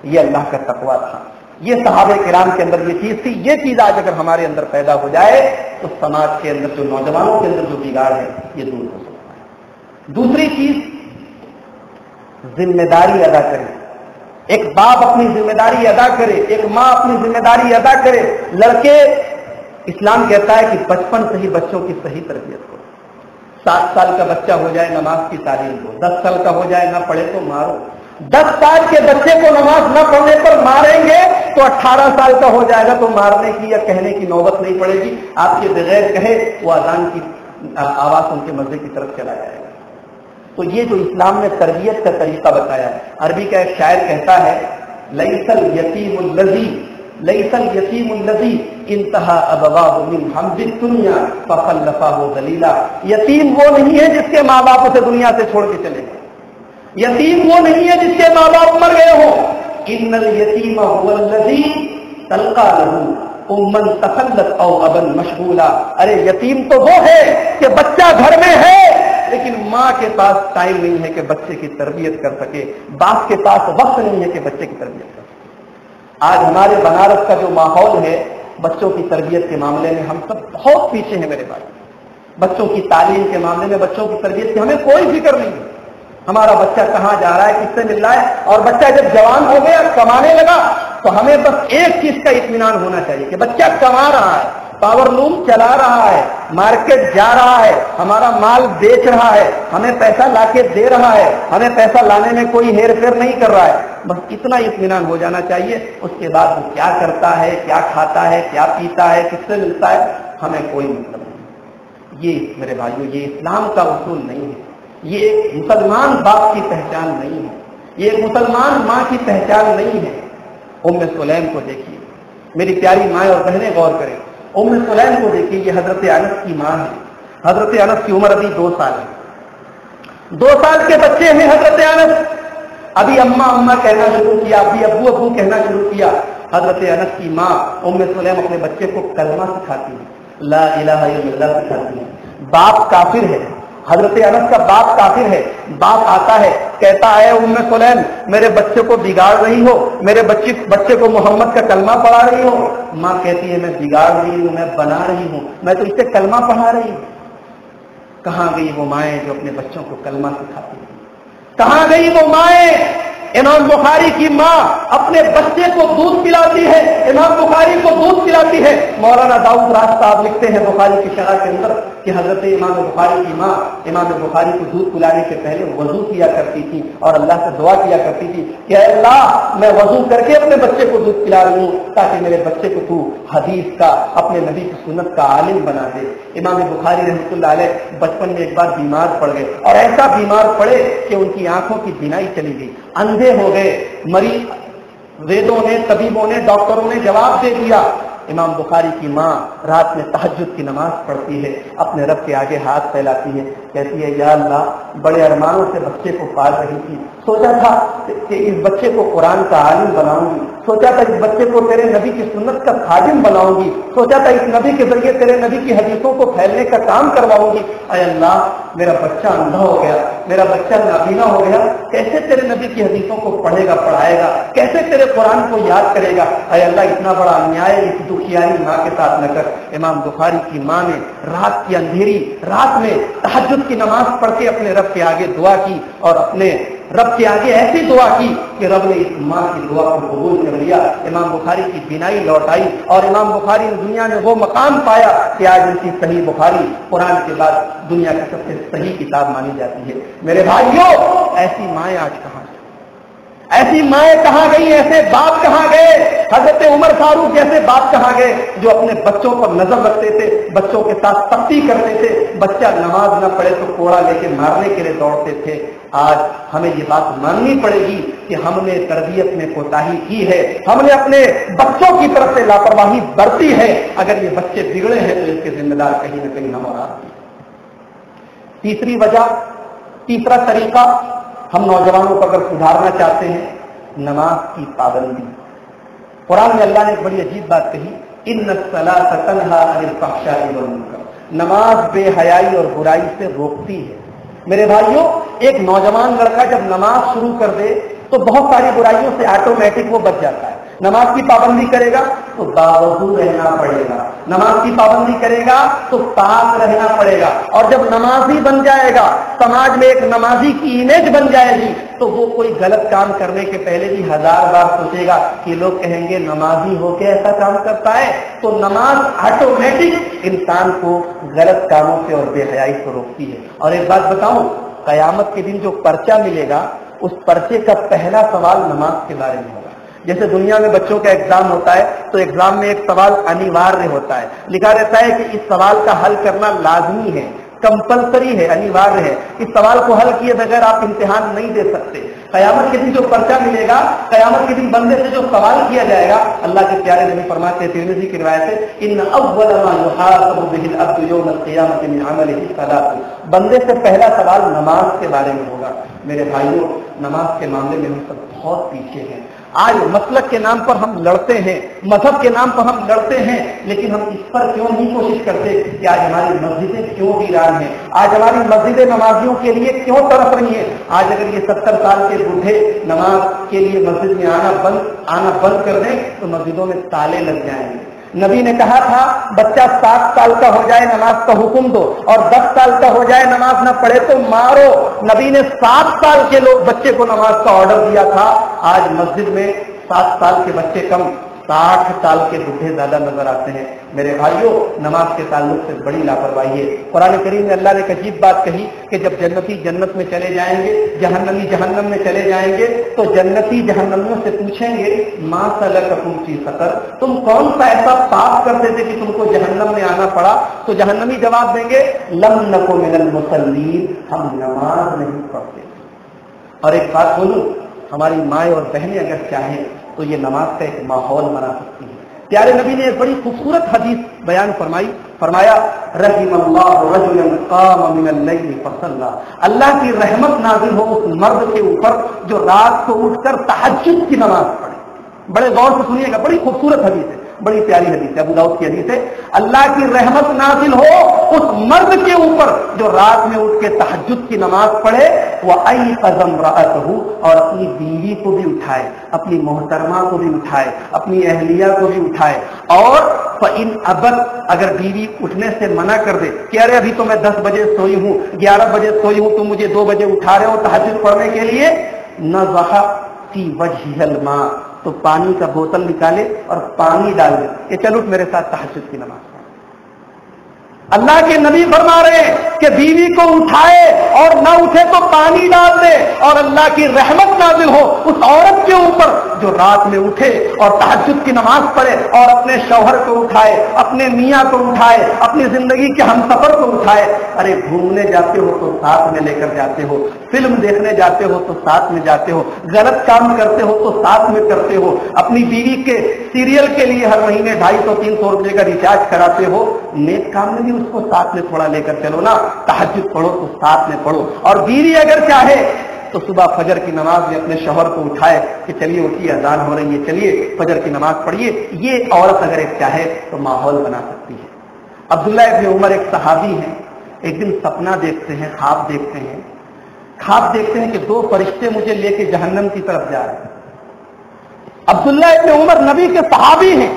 یہ اللہ کا تقویٰ تھا، یہ صحابہ کرام کے اندر یہ چیز تھی. یہ چیز آج اگر ہمارے اندر پیدا ہو جائے تو سماج کے اندر جو نوجوانوں کے اندر جو بگاڑ ہے یہ دور ہو سکتا ہے. دوسری چیز، ذمہ داری ادا کرے. ایک باپ اپنی ذمہ داری ادا کرے، ایک ماں اپنی ذمہ داری ادا کرے. لڑکے، اسلام کہتا ہے کہ بچپن سے ہی بچوں کی صحیح تربیت کرو. 7 سال کا بچہ ہو جائے نماز کی تعلیم دو، 10 سال کا ہو جائے نہ پڑھے تو مارو. 10 سال کے بچے کو نماز نہ پڑھنے پر ماریں گے تو 18 سال کا ہو جائے گا تو مارنے کی یا کہنے کی نوبت نہیں پڑے گی. آپ کے بغیر کہے وہ اذان کی آواز ان کے مزے کی طرف چلا جائے گا. تو یہ جو اسلام نے تربیت کا طریقہ بتایا ہے، عربی کا ایک شاعر کہتا ہے لیس الیتیم الذی انتہا ابواہ من حمد الدنیا فخلفہ ذلیلا. یتیم وہ نہیں ہے جس کے ماں باپ اسے دنیا سے چھوڑ کے چلے گئے. یتیم وہ نہیں ہے جس کے ماں باپ مر گئے ہوں. ان الیتیم هو الذی تلقى له امن تخلت او ابا مشغولا. ارے یتیم تو وہ ہے کہ بچہ گھر میں ہے لیکن ماں کے پاس ٹائم نہیں ہے کہ بچے کی تربیت کر سکے، باپ کے پاس وقت نہیں ہے کہ بچے کی تربیت کر سکے. آج ہمارے بنارس کا جو ماحول ہے بچوں کی تربیت کے معاملے میں ہم سب بہت پیچھے ہیں میرے بھائی. بچوں کی تعلیم کے معاملے میں، بچوں کی تربیت کی ہمیں کوئی فکر نہیں ہے. ہمارا بچہ کہاں جا رہا ہے، کس سے مل رہا ہے، اور بچہ جب جوان ہو گیا کمانے لگا تو ہمیں بس ایک چیز کا اطمینان ہونا چاہیے کہ بچہ کما رہا ہے، پاور لوم چلا رہا ہے، مارکیٹ جا رہا ہے، ہمارا مال بیچ رہا ہے، ہمیں پیسہ لا کے دے رہا ہے، ہمیں پیسہ لانے میں کوئی ہیر پھیر نہیں کر رہا ہے. بس اتنا اطمینان ہو جانا چاہیے. اس کے بعد وہ کیا کرتا ہے، کیا کھاتا ہے، کیا پیتا ہے، کس سے ملتا ہے، ہمیں کوئی مطلب نہیں. یہ میرے بھائیوں، یہ اسلام کا اصول نہیں ہے. یہ ایک مسلمان باپ کی پہچان نہیں ہے، یہ ایک مسلمان ماں کی پہچان نہیں ہے. ام سلیم کو دیکھیے، میری پیاری مائیں اور بہنیں غور کریں. ام سلیم کو دیکھیے، یہ حضرت انس کی ماں ہے. حضرت انس کی عمر ابھی 2 سال ہے. 2 سال کے بچے ہیں حضرت انس. ابھی اماں اماں کہنا شروع کیا، ابھی ابو ابو کہنا شروع کیا. حضرت انس کی ماں ام سلیم اپنے بچے کو کلمہ سکھاتی ہے، لا الہ الا اللہ سکھاتی ہے. باپ کافر ہے، حضرت انس کا باپ کافر ہے. باپ آتا ہے کہتا ہے ام سلیم میرے بچے کو بگاڑ رہی ہو، میرے بچے کو محمد کا کلمہ پڑھا رہی ہو. ماں کہتی ہے میں بگاڑ رہی ہوں، میں بنا رہی ہوں، میں تو اسے کلمہ پڑھا رہی ہوں. کہاں گئی وہ مائیں جو اپنے بچوں کو کلمہ سکھاتی ہیں؟ کہاں گئی وہ مائیں؟ امام بخاری کی ماں اپنے بچے کو دودھ پلاتی ہے، امام بخاری کو دودھ پلاتی ہے. مولانا داؤد راز صاحب لکھتے ہیں بخاری کی شرح کے اندر کہ حضرت امام بخاری کی ماں امام بخاری کو دودھ پلانے سے پہلے وضو کیا کرتی تھی اور اللہ سے دعا کیا کرتی تھی کہ اے اللہ میں وضو کر کے اپنے بچے کو دودھ پلا رہی ہوں تاکہ میرے بچے کو تو حدیث کا، اپنے نبی کی سنت کا عالم بنا دے. امام بخاری رحمۃ اللہ علیہ بچپن میں ایک بار بیمار پڑ گئے اور ایسا بیمار پڑے کہ ان کی آنکھوں کی بینائی چلی گئی، اندھے ہو گئے. مریض ویدوں نے، طبیبوں نے، ڈاکٹروں نے جواب دے دیا. امام بخاری کی ماں رات میں تہجد کی نماز پڑھتی ہے، اپنے رب کے آگے ہاتھ پھیلاتی ہے، کہتی ہے یا اللہ بڑے ارمانوں سے بچے کو پال رہی تھی، سوچا تھا کہ اس بچے کو قرآن کا عالم بناؤں گی، سوچا تھا اس بچے کو تیرے نبی کی سنت کا خادم بناؤں گی، سوچا تھا اس نبی کے ذریعے تیرے نبی کی حدیثوں کو پھیلنے کا کام کرواؤں گی. اے اللہ میرا بچہ اندھا ہو گیا، میرا بچہ نابینا ہو گیا، کیسے تیرے نبی کی حدیثوں کو پڑھے گا، پڑھائے گا، کیسے تیرے قرآن کو یاد کرے گا. اے اللہ اتنا بڑا انیائے اس دکھیاری ماں کے ساتھ نہ کر. امام بخاری کی ماں نے رات کی اندھیری رات میں تہجد کی نماز پڑھ کے اپنے رب کے آگے دعا کی اور اپنے رب کے آگے ایسی دعا کی کہ رب نے اس ماں کی دعا کو قبول کر لیا، امام بخاری کی بینائی لوٹ آئی اور امام بخاری نے دنیا میں وہ مقام پایا کہ آج ان کی صحیح بخاری قرآن کے بعد دنیا کی سب سے صحیح کتاب مانی جاتی ہے۔ میرے بھائیوں، ایسی مائیں آج کہاں، ایسی مائیں کہاں گئی، ایسے باپ کہاں گئے؟ حضرت عمر فاروق جیسے باپ کہاں گئے جو اپنے بچوں پر نظر رکھتے تھے، بچوں کے ساتھ سختی کرتے تھے، بچہ نماز نہ پڑھے تو کوڑا لے کے مارنے کے لیے دوڑتے تھے۔ آج ہمیں یہ بات ماننی پڑے گی کہ ہم نے تربیت میں کوتاہی کی ہے، ہم نے اپنے بچوں کی طرف سے لاپرواہی برتی ہے۔ اگر یہ بچے بگڑے ہیں تو اس کے ذمہ دار کہیں نہ کہیں ہم اور آپ۔ تیسری وجہ، تیسرا طریقہ ہم نوجوانوں کو اگر سدھارنا چاہتے ہیں، نماز کی پابندی۔ قرآن میں اللہ نے ایک بڑی عجیب بات کہی، ان الصلاۃ تنہی عن الفحشاء والمنکر، نماز بے حیائی اور برائی سے روکتی ہے۔ میرے بھائیوں، ایک نوجوان لڑکا جب نماز شروع کر دے تو بہت ساری برائیوں سے آٹومیٹک وہ بچ جاتا ہے۔ نماز کی پابندی کرے گا تو باوضو رہنا پڑے گا، نماز کی پابندی کرے گا تو پاک رہنا پڑے گا، اور جب نمازی بن جائے گا، سماج میں ایک نمازی کی امیج بن جائے گی، تو وہ کوئی غلط کام کرنے کے پہلے بھی 1000 بار سوچے گا کہ لوگ کہیں گے نمازی ہو کے ایسا کام کرتا ہے۔ تو نماز آٹومیٹک انسان کو غلط کاموں سے اور بے حیائی سے روکتی ہے۔ اور ایک بات بتاؤں، قیامت کے دن جو پرچہ ملے گا اس پرچے کا پہلا سوال نماز کے بارے میں ہوگا۔ جیسے دنیا میں بچوں کا ایگزام ہوتا ہے تو ایگزام میں ایک سوال انیواریہ ہوتا ہے، لکھا رہتا ہے کہ اس سوال کا حل کرنا لازمی ہے، کمپلسری ہے، انیواریہ ہے، اس سوال کو حل کیے بغیر آپ امتحان نہیں دے سکتے۔ قیامت کے دن جو پرچہ ملے گا، قیامت کے دن بندے سے جو سوال کیا جائے گا، اللہ کے پیارے نبی فرماتے ہیں ترمذی کی روایت ہے، ان اول ما یحاسب به العبد یوم القیامۃ من عملہ الصلاۃ، بندے سے پہلا سوال نماز کے بارے میں ہوگا۔ میرے بھائیوں، نماز کے معاملے میں ہم سب بہت پیچھے ہیں۔ آج مسلک کے نام پر ہم لڑتے ہیں، مذہب کے نام پر ہم لڑتے ہیں، لیکن ہم اس پر کیوں نہیں کوشش کرتے کہ آج ہماری مسجدیں کیوں ویران ہیں، آج ہماری مسجدیں نمازیوں کے لیے کیوں تڑپ رہی ہیں۔ آج اگر یہ 70 سال کے بوڑھے نماز کے لیے مسجد میں آنا بند کر دیں تو مسجدوں میں تالے لگ جائیں گے۔ نبی نے کہا تھا بچہ 7 سال کا ہو جائے نماز کا حکم دو، اور 10 سال کا ہو جائے نماز نہ پڑھے تو مارو۔ نبی نے 7 سال کے بچے کو نماز کا آرڈر دیا تھا۔ آج مسجد میں 7 سال کے بچے کم، 60 سال کے بوڑھے زیادہ نظر آتے ہیں۔ میرے بھائیوں، نماز کے تعلق سے بڑی لاپرواہی ہے۔ قرآن کریم میں اللہ نے ایک عجیب بات کہی کہ جب جنتی جنت میں چلے جائیں گے، جہنمی جہنم میں چلے جائیں گے، تو جنتی جہنمیوں سے پوچھیں گے ما سلککم فی سقر، تم کون سا ایسا پاپ کرتے تھے کہ تم کو جہنم میں آنا پڑا؟ تو جہنمی جواب دیں گے لم نکو من المصلین، ہم نماز نہیں پڑھتے۔ اور ایک بات بولوں، ہماری مائیں اور بہنیں اگر چاہیں تو یہ نماز کا ایک ماحول بنا سکتی ہیں۔ پیارے نبی نے ایک بڑی خوبصورت حدیث بیان فرمایا رحم اللہ رجلا قام من اللیل فصلی، اللہ کی رحمت نازل ہو اس مرد کے اوپر جو رات کو اٹھ کر تہجد کی نماز پڑھے۔ بڑے غور سے سنیے گا، بڑی خوبصورت حدیث ہے، بڑی پیاری حدیث ہے، ابو داؤد کی حدیث ہے، اللہ کی رحمت نازل ہو اس مرد کے اوپر جو رات میں اٹھ کے تہجد کی نماز پڑھے، وَأَيْقَظَ امْرَأَتَهُ، اور اپنی بیوی کو بھی اٹھائے، اپنی محترمہ کو بھی اٹھائے، اپنی اہلیہ کو بھی اٹھائے، اور فَإِنْ أَبَتْ، اگر بیوی اٹھنے سے منع کر دے کہ ارے ابھی تو میں 10 بجے سوئی ہوں، 11 بجے سوئی ہوں، تم مجھے 2 بجے اٹھا رہے ہو تہجد پڑھنے کے لیے، نَضَحَ فِي وَجْهِهَ الْمَاءَ، تو پانی کا بوتل نکالے اور پانی ڈال دے کہ چل اٹھ میرے ساتھ تہجد کی نماز پڑھ۔ اللہ کے نبی فرما رہے ہیں کہ بیوی کو اٹھائے اور نہ اٹھے تو پانی ڈال دے، اور اللہ کی رحمت نازل ہو اس عورت کے اوپر جو رات میں اٹھے اور تہجد کی نماز پڑھے، اور اپنے شوہر کو اٹھائے، اپنے میاں کو اٹھائے، اپنی زندگی کے ہم سفر کو اٹھائے۔ ارے گھومنے جاتے ہو تو ساتھ میں لے کر جاتے ہو، فلم دیکھنے جاتے ہو تو ساتھ میں جاتے ہو، غلط کام کرتے ہو تو ساتھ میں کرتے ہو، اپنی بیوی کے سیریل کے لیے ہر مہینے 250-300 روپے کا ریچارج کراتے ہو، نیک کام میں بھی اس کو ساتھ میں تھوڑا لے کر چلو نا، تہجد پڑھو تو ساتھ میں پڑھو۔ اور بیوی اگر چاہے تو صبح فجر کی نماز میں اپنے شوہر کو اٹھائے کہ چلیے اٹھیے اذان ہو رہی ہے، چلیے فجر کی نماز پڑھیے۔ یہ عورت اگر ایک چاہے تو ماحول بنا سکتی ہے۔ عبداللہ ابن عمر ایک صحابی ہیں، ایک دن سپنا دیکھتے ہیں، خواب دیکھتے ہیں کہ 2 فرشتے مجھے لے کے جہنم کی طرف جا رہے ہیں۔ عبداللہ ابن عمر نبی کے صحابی ہیں،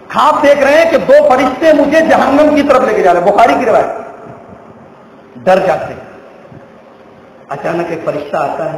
خواب دیکھ رہے ہیں کہ 2 فرشتے مجھے جہنم کی طرف لے کے جا رہے ہیں، بخاری کی روایت۔ ڈر جاتے ہیں۔ اچانک ایک فرشتہ آتا ہے،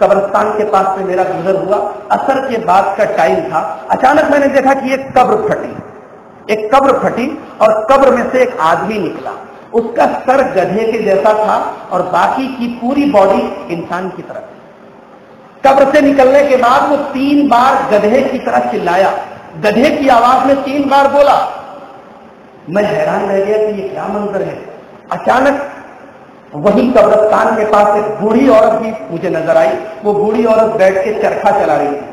قبرستان کے پاس سے میرا گزر ہوا، عصر کے بعد کا ٹائم تھا، اچانک میں نے دیکھا کہ ایک قبر پھٹی اور قبر میں سے ایک آدمی نکلا، اس کا سر گدھے کے جیسا تھا اور باقی کی پوری باڈی انسان کی طرح تھی۔ قبر سے نکلنے کے بعد وہ 3 بار گدھے کی طرح چلایا، گدھے کی آواز میں 3 بار بولا۔ میں حیران رہ گیا کہ یہ کیا منظر ہے۔ اچانک وہی قبرستان کے پاس ایک بوڑھی عورت بھی مجھے نظر آئی، وہ بوڑھی عورت بیٹھ کے چرخا چلا رہی تھی۔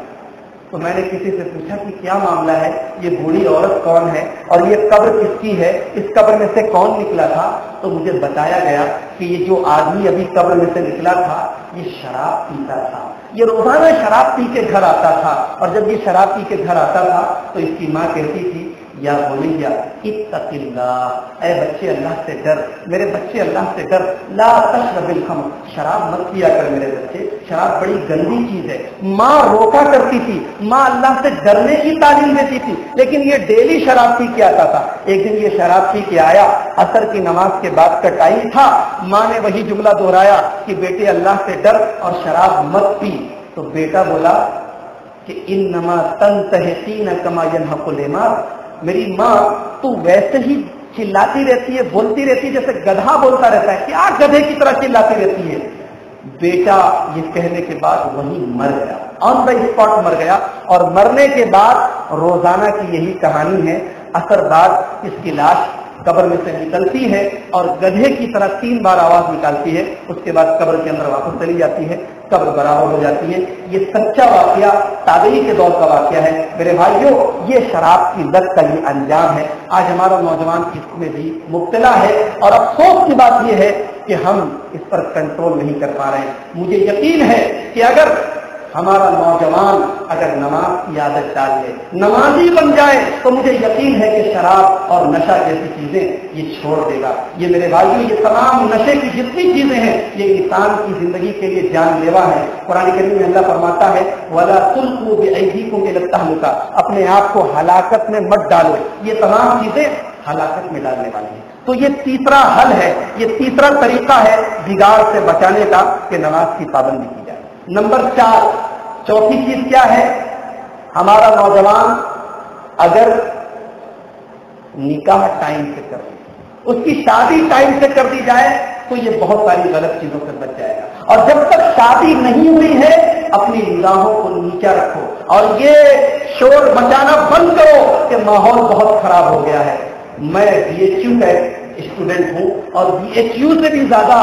تو میں نے کسی سے پوچھا کہ کیا معاملہ ہے، یہ بوڑھی عورت کون ہے اور یہ قبر کس کی ہے، اس قبر میں سے کون نکلا تھا؟ تو مجھے بتایا گیا کہ یہ جو آدمی ابھی قبر میں سے نکلا تھا یہ شراب پیتا تھا، یہ روزانہ شراب پی کے گھر آتا تھا، اور جب یہ شراب پی کے گھر آتا تھا تو اس کی ماں کہتی تھی یا بولییا اتق اللہ، اے بچے اللہ سے ڈر، میرے بچے اللہ سے ڈر، لا تشرب الخمر، شراب مت پیا کر میرے بچے، شراب بڑی گندی چیز ہے۔ ماں روکا کرتی تھی، ماں اللہ سے ڈرنے کی تعلیم دیتی تھی، لیکن یہ ڈیلی شراب پی کے آتا تھا۔ ایک دن یہ شراب پی کے آیا، عصر کی نماز کے بعد کا ٹائم تھا، ماں نے وہی جملہ دہرایا کہ بیٹے اللہ سے ڈر اور شراب مت پی۔ تو بیٹا بولا کہ انما تنتحقین کما ينحق الحمار، میری ماں تو ویسے ہی چلاتی رہتی ہے، بولتی رہتی ہے جیسے گدھا بولتا رہتا ہے، کیا گدھے کی طرح چلاتی رہتی ہے۔ بیٹا یہ کہنے کے بعد وہی مر گیا، آن دا اسپاٹ مر گیا، اور مرنے کے بعد روزانہ کی یہی کہانی ہے، عصر بعد اس کی لاش قبر میں سے نکلتی ہے اور گدھے کی طرح 3 بار آواز نکالتی ہے، اس کے بعد قبر کے اندر واپس چلی جاتی ہے، قبر برابر ہو جاتی ہے۔ یہ سچا واقعہ تابعی کے دور کا واقعہ ہے۔ میرے بھائیوں، یہ شراب کی لت کا یہ انجام ہے۔ آج ہمارا نوجوان اس میں بھی مبتلا ہے، اور افسوس کی بات یہ ہے کہ ہم اس پر کنٹرول نہیں کر پا رہے ہیں۔ مجھے یقین ہے کہ اگر ہمارا نوجوان اگر نماز کی عادت ڈال لے، نمازی بن جائے، تو مجھے یقین ہے کہ شراب اور نشہ جیسی چیزیں یہ چھوڑ دے گا۔ یہ میرے بھائیوں، یہ تمام نشے کی جتنی چیزیں ہیں یہ انسان کی زندگی کے لیے جان لیوا ہے۔ قرآن کریم میں اللہ فرماتا ہے وَلَا تُلْقُوا بِأَيْدِيكُمْ إِلَى التَّهْلُكَةِ، اپنے آپ کو ہلاکت میں مت ڈالو۔ یہ تمام چیزیں ہلاکت میں ڈالنے والی ہیں۔ تو یہ تیسرا حل ہے، یہ تیسرا طریقہ ہے بگاڑ سے بچانے کا کہ نماز کی پابندی کی جائے۔ نمبر 4، چوتھی چیز کیا ہے؟ ہمارا نوجوان اگر نکاح ٹائم سے کر دے، اس کی شادی ٹائم سے کر دی جائے تو یہ بہت ساری غلط چیزوں سے بچ جائے گا۔ اور جب تک شادی نہیں ہوئی ہے اپنی نگاہوں کو نیچا رکھو اور یہ شور مچانا بند کرو کہ ماحول بہت خراب ہو گیا ہے۔ میں BHU کا اسٹوڈنٹ ہوں، اور BHU سے بھی زیادہ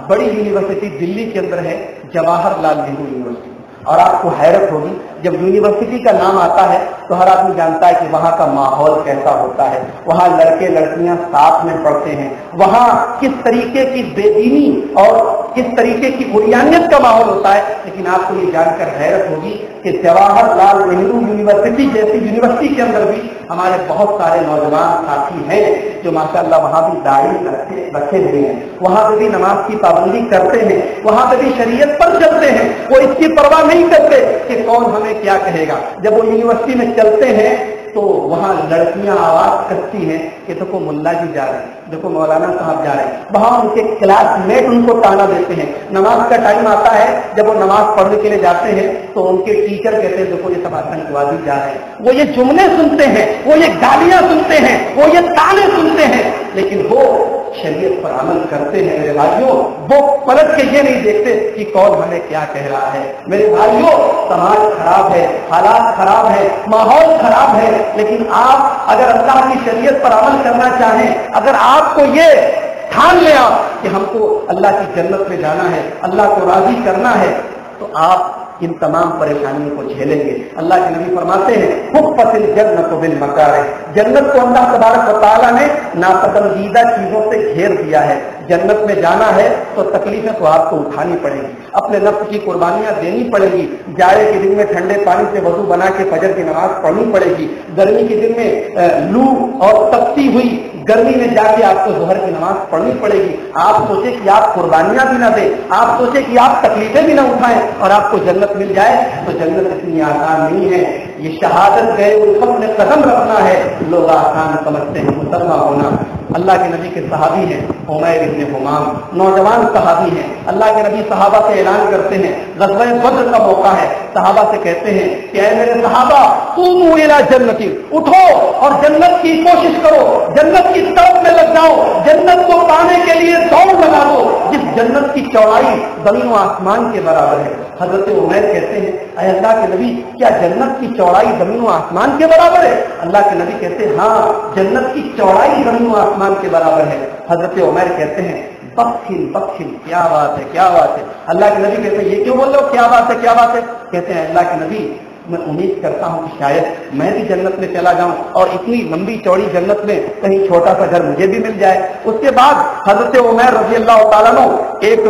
بڑی یونیورسٹی دلی کے اندر ہے، جواہر لال نہرو یونیورسٹی، اور آپ کو حیرت ہوگی جب یونیورسٹی کا نام آتا ہے تو ہر آدمی جانتا ہے کہ وہاں کا ماحول کیسا ہوتا ہے، وہاں لڑکے لڑکیاں ساتھ میں پڑھتے ہیں، وہاں کس طریقے کی بے دینی اور کس طریقے کی عریانیت کا ماحول ہوتا ہے۔ لیکن آپ کو یہ جان کر حیرت ہوگی کہ جواہر لال نہرو یونیورسٹی جیسی یونیورسٹی کے اندر بھی ہمارے بہت سارے نوجوان ساتھی ہیں جو ماشاءاللہ وہاں بھی داڑھی رکھے ہوئے ہیں، وہاں پہ بھی نماز کی پابندی کرتے ہیں، وہاں پہ بھی شریعت پر چلتے ہیں، وہ اس کی پرواہ نہیں کرتے کہ کون ہمیں کیا کہے گا۔ جب وہ یونیورسٹی میں چلتے ہیں تو وہاں لڑکیاں آواز کرتی ہیں کہ دیکھو ملا جی جا رہے ہیں، دیکھو مولانا صاحب جا رہے ہیں، وہاں ان کے کلاس میٹ ان کو تانا دیتے ہیں۔ نماز کا ٹائم آتا ہے، جب وہ نماز پڑھنے کے لیے جاتے ہیں تو ان کے ٹیچر کہتے ہیں دیکھو یہ سب آتنکوادی جا رہے ہیں۔ وہ یہ جملے سنتے ہیں، وہ یہ گالیاں سنتے ہیں، وہ یہ تانے سنتے ہیں، لیکن وہ شریعت پر عمل کرتے ہیں۔ میرے بھائیوں، وہ پلٹ کے یہ نہیں دیکھتے کہ کون ہمیں کیا کہہ رہا ہے۔ میرے بھائیوں، سماج خراب ہے، حالات خراب ہے، ماحول خراب ہے، لیکن آپ اگر اللہ کی شریعت پر عمل کرنا چاہیں، اگر آپ کو یہ ٹھان لیں آپ کہ ہم کو اللہ کی جنت میں جانا ہے، اللہ کو راضی کرنا ہے، تو آپ ان تمام پریشانیوں کو جھیلیں گے۔ اللہ کے نبی فرماتے ہیں حفت الجنت بالمکارہ، جنت کو اللہ تبارک و تعالیٰ نے ناپسندیدہ چیزوں سے گھیر دیا ہے۔ جنت میں جانا ہے تو تکلیفیں تو آپ کو اٹھانی پڑے گی، اپنے نفس کی قربانیاں دینی پڑے گی، جائے کے دن میں ٹھنڈے پانی سے وضو بنا کے فجر کی نماز پڑھنی پڑے گی، گرمی کے دن میں لو اور تپتی ہوئی گرمی میں جا کے آپ کو ظہر کی نماز پڑھنی پڑے گی۔ آپ سوچیں کہ آپ قربانیاں بھی نہ دیں، آپ سوچیں کہ آپ تکلیفیں بھی نہ اٹھائیں اور آپ کو جنت مل جائے، تو جنت اتنی آسان نہیں ہے۔ یہ شہادت گئے الفت میں قدم رکھنا ہے، لوگ آسان سمجھتے ہیں مسلمان ہونا۔ اللہ کے نبی کے صحابی ہیں عمیر ابن حمام، نوجوان صحابی ہیں۔ اللہ کے نبی صحابہ سے اعلان کرتے ہیں، غزوہ بدر کا موقع ہے، صحابہ سے کہتے ہیں کہ اے میرے صحابہ قوموا الی جنت، اٹھو اور جنت کی کوشش کرو، جنت کی طرف میں لگ جاؤ، جنت کو پانے کے لیے دوڑ لگا دو جس جنت کی چوڑائی زمین و آسمان کے برابر ہے۔ حضرت عمیر کہتے ہیں اے اللہ کے نبی کیا جنت کی چوڑائی زمین و آسمان کے برابر ہے؟ اللہ کے نبی کہتے ہیں ہاں جنت کی چوڑائی زمین و آسمان کے برابر ہے۔ حضرت عمیر کہتے ہیں بخل بخل، کیا بات ہے کیا بات ہے۔ اللہ کے نبی کہتے ہیں یہ کیوں بول رہے ہو، کیا بات ہے کیا بات ہے؟ کہتے ہیں اللہ کے نبی میں امید کرتا ہوں کہ شاید میں بھی جنت میں چلا جاؤں اور اتنی لمبی چوڑی جنت میں کہیں چھوٹا سا گھر مجھے بھی مل جائے۔ اس کے بعد حضرت عمیر رضی اللہ تعالیٰ عنہ ایک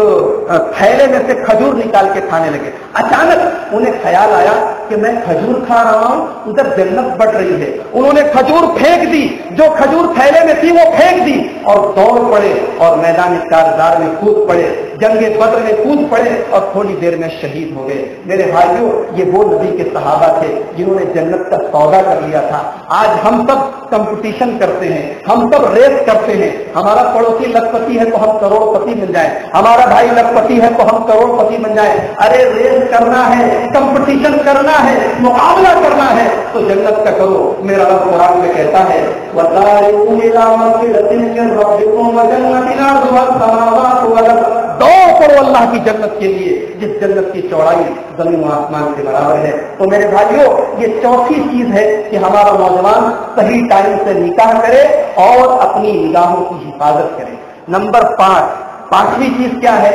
تھیلے میں سے کھجور نکال کے کھانے لگے۔ اچانک انہیں خیال آیا کہ میں کھجور کھا رہا ہوں، ادھر جنت بڑھ رہی ہے۔ انہوں نے کھجور پھینک دی، جو کھجور تھیلے میں تھی وہ پھینک دی اور دوڑ پڑے اور میدان کارزار میں کود پڑے، جنگ بدر میں کود پڑے اور تھوڑی دیر میں شہید ہو گئے۔ میرے بھائیوں یہ وہ نبی کے صحابہ تھے جنہوں نے جنت کا سودا کر لیا تھا۔ آج ہم سب کمپٹیشن کرتے ہیں، ہم سب ریس کرتے ہیں، ہمارا پڑوسی لکھپتی ہے تو ہم کروڑ پتی بن جائیں، ہمارا بھائی لکھپتی ہے تو ہم کروڑ پتی بن جائیں۔ ارے ریس کرنا ہے، کمپٹیشن کرنا ہے، مقابلہ کرنا ہے تو جنت کا کرو۔ میرا رب قرآن میں کہتا ہے وَسَارِعُوا إِلَىٰ مَغْفِرَةٍ مِّن رَّبِّكُمْ وَجَنَّةٍ عَرْضُهَا السَّمَاوَاتُ وَالْأَرْضُ، دوڑ کرو اللہ کی جنت کے لیے جس جنت کی چوڑائی زمین و آسمان کے برابر ہے۔ تو میرے بھائیوں یہ چوتھی چیز ہے کہ ہمارا نوجوان صحیح ٹائم سے نکاح کرے اور اپنی نگاہوں کی حفاظت کرے۔ نمبر 5، پانچویں چیز کیا ہے؟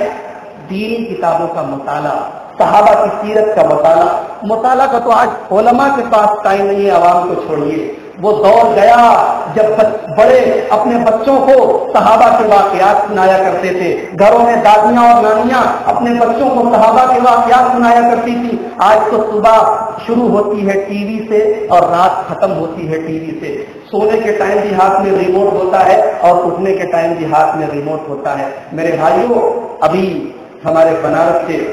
دینی کتابوں کا مطالعہ، صحابہ کی سیرت کا مطالعہ۔ مطالعہ کا تو آج علماء کے پاس ٹائم نہیں ہے، عوام کو چھوڑیے۔ وہ دور گیا جب بڑے اپنے بچوں کو صحابہ کے واقعات سنایا کرتے تھے، گھروں میں دادیاں اور نانیاں اپنے بچوں کو صحابہ کے واقعات سنایا کرتی تھی۔ آج تو صبح شروع ہوتی ہے ٹی وی سے اور رات ختم ہوتی ہے ٹی وی سے۔ سونے کے ٹائم بھی ہاتھ میں ریموٹ ہوتا ہے اور اٹھنے کے ٹائم بھی ہاتھ میں ریموٹ ہوتا ہے۔ میرے بھائیوں ابھی ہمارے بنارس کے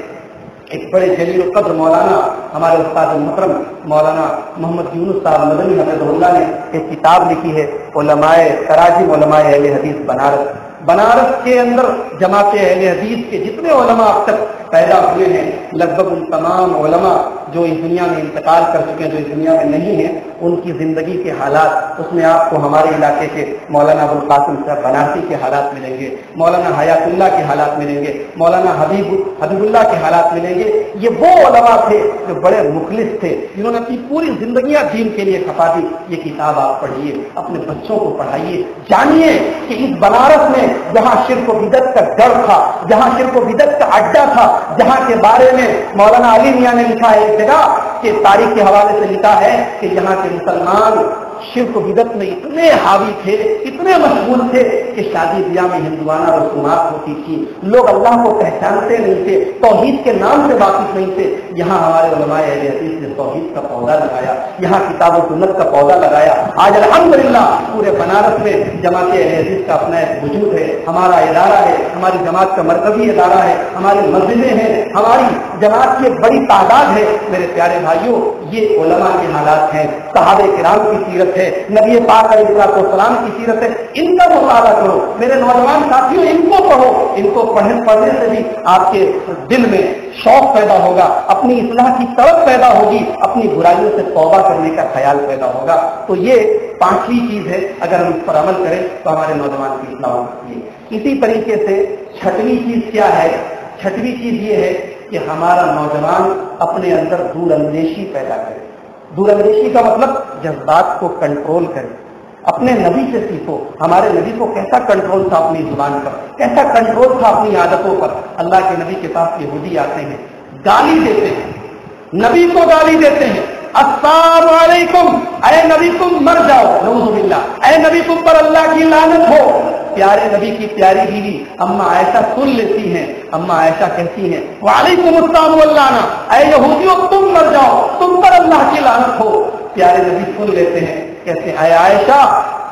ایک بڑے جلیل القدر مولانا ہمارے استاد محترم مولانا محمد یونس صاحب مدنی حفظہ اللہ نے ایک کتاب لکھی ہے علماء تراجم علماء اہل حدیث بنارس۔ بنارس کے اندر جماعت اہل حدیث کے جتنے علماء اب تک پیدا ہوئے ہیں لگ بھگ ان تمام علماء جو اس دنیا میں انتقال کر چکے ہیں، جو اس دنیا میں نہیں ہیں، ان کی زندگی کے حالات، اس میں آپ کو ہمارے علاقے کے مولانا ابوالقاسم صاحب بنارسی کے حالات ملیں گے، مولانا حیات اللہ کے حالات ملیں گے، مولانا حبیب اللہ کے حالات ملیں گے۔ یہ وہ علماء تھے جو بڑے مخلص تھے، جنہوں نے اپنی پوری زندگیاں دین کے لیے کھپا دی۔ یہ کتاب آپ پڑھیے، اپنے بچوں کو پڑھائیے، جانیے کہ اس بنارس میں جہاں شرک و بدعت کا گڑھ تھا، جہاں شرک و بدعت کا اڈا تھا، جہاں کے بارے میں مولانا علی میاں نے لکھا ہے ایک جگہ کہ تاریخ کے حوالے سے لکھا ہے کہ یہاں کے مسلمان شرک و بدعت میں اتنے حاوی تھے، اتنے مشغول تھے کہ شادی بیاہ میں ہندوانہ رسومات ہوتی تھی، لوگ اللہ کو پہچانتے نہیں تھے، توحید کے نام سے واقف نہیں تھے۔ یہاں ہمارے علماء اہل حدیث نے توحید کا پودا لگایا، یہاں کتاب و سنت کا پودا لگایا۔ آج الحمدللہ پورے بنارس میں جماعت اہل حدیث کا اپنا ایک وجود ہے، ہمارا ادارہ ہے، ہماری جماعت کا مرکزی ادارہ ہے، ہماری مسجدیں ہیں، ہماری جماعت کی ایک بڑی تعداد ہے۔ میرے پیارے بھائیوں یہ علماء کے حالات ہیں، صحابہ کرام کی سیرت ہے، نبی پاک علیہ السلام کی سیرت ہے، ان کا مطالعہ کرو۔ میرے نوجوان ساتھیوں ان کو پڑھو، ان کو پڑھنے سے بھی آپ کے دل میں شوق پیدا ہوگا، اپنی اصلاح کی طرف پیدا ہوگی، اپنی برائیوں سے توبہ کرنے کا خیال پیدا ہوگا۔ تو یہ پانچویں چیز ہے، اگر ہم اس پر عمل کریں تو ہمارے نوجوان کی اصلاح ہو سکتی ہے۔ اسی طریقے سے چھٹویں چیز کیا ہے؟ چھٹویں چیز یہ ہے کہ ہمارا نوجوان اپنے اندر دور اندیشی پیدا کرے۔ دور اندیشی کا مطلب جذبات کو کنٹرول کرے۔ اپنے نبی سے سیکھو، ہمارے نبی کو کیسا کنٹرول تھا اپنی زبان پر، کیسا کنٹرول تھا اپنی عادتوں پر۔ اللہ کے نبی کے پاس یہودی آتے ہیں، گالی دیتے ہیں، نبی کو گالی دیتے ہیں، السلام علیکم، اے نبی تم مر جاؤ، نعوذ باللہ، اے نبی تم پر اللہ کی لعنت ہو۔ پیارے نبی کی پیاری بیوی اما عائشہ سن لیتی ہیں، اما عائشہ کہتی ہیں وعلیکم السلام واللعنہ، اے یہودیوں تم مر جاؤ، تم پر اللہ کی لعنت ہو۔ پیارے نبی سن لیتے ہیں، کہتے ہیں اے عائشہ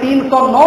309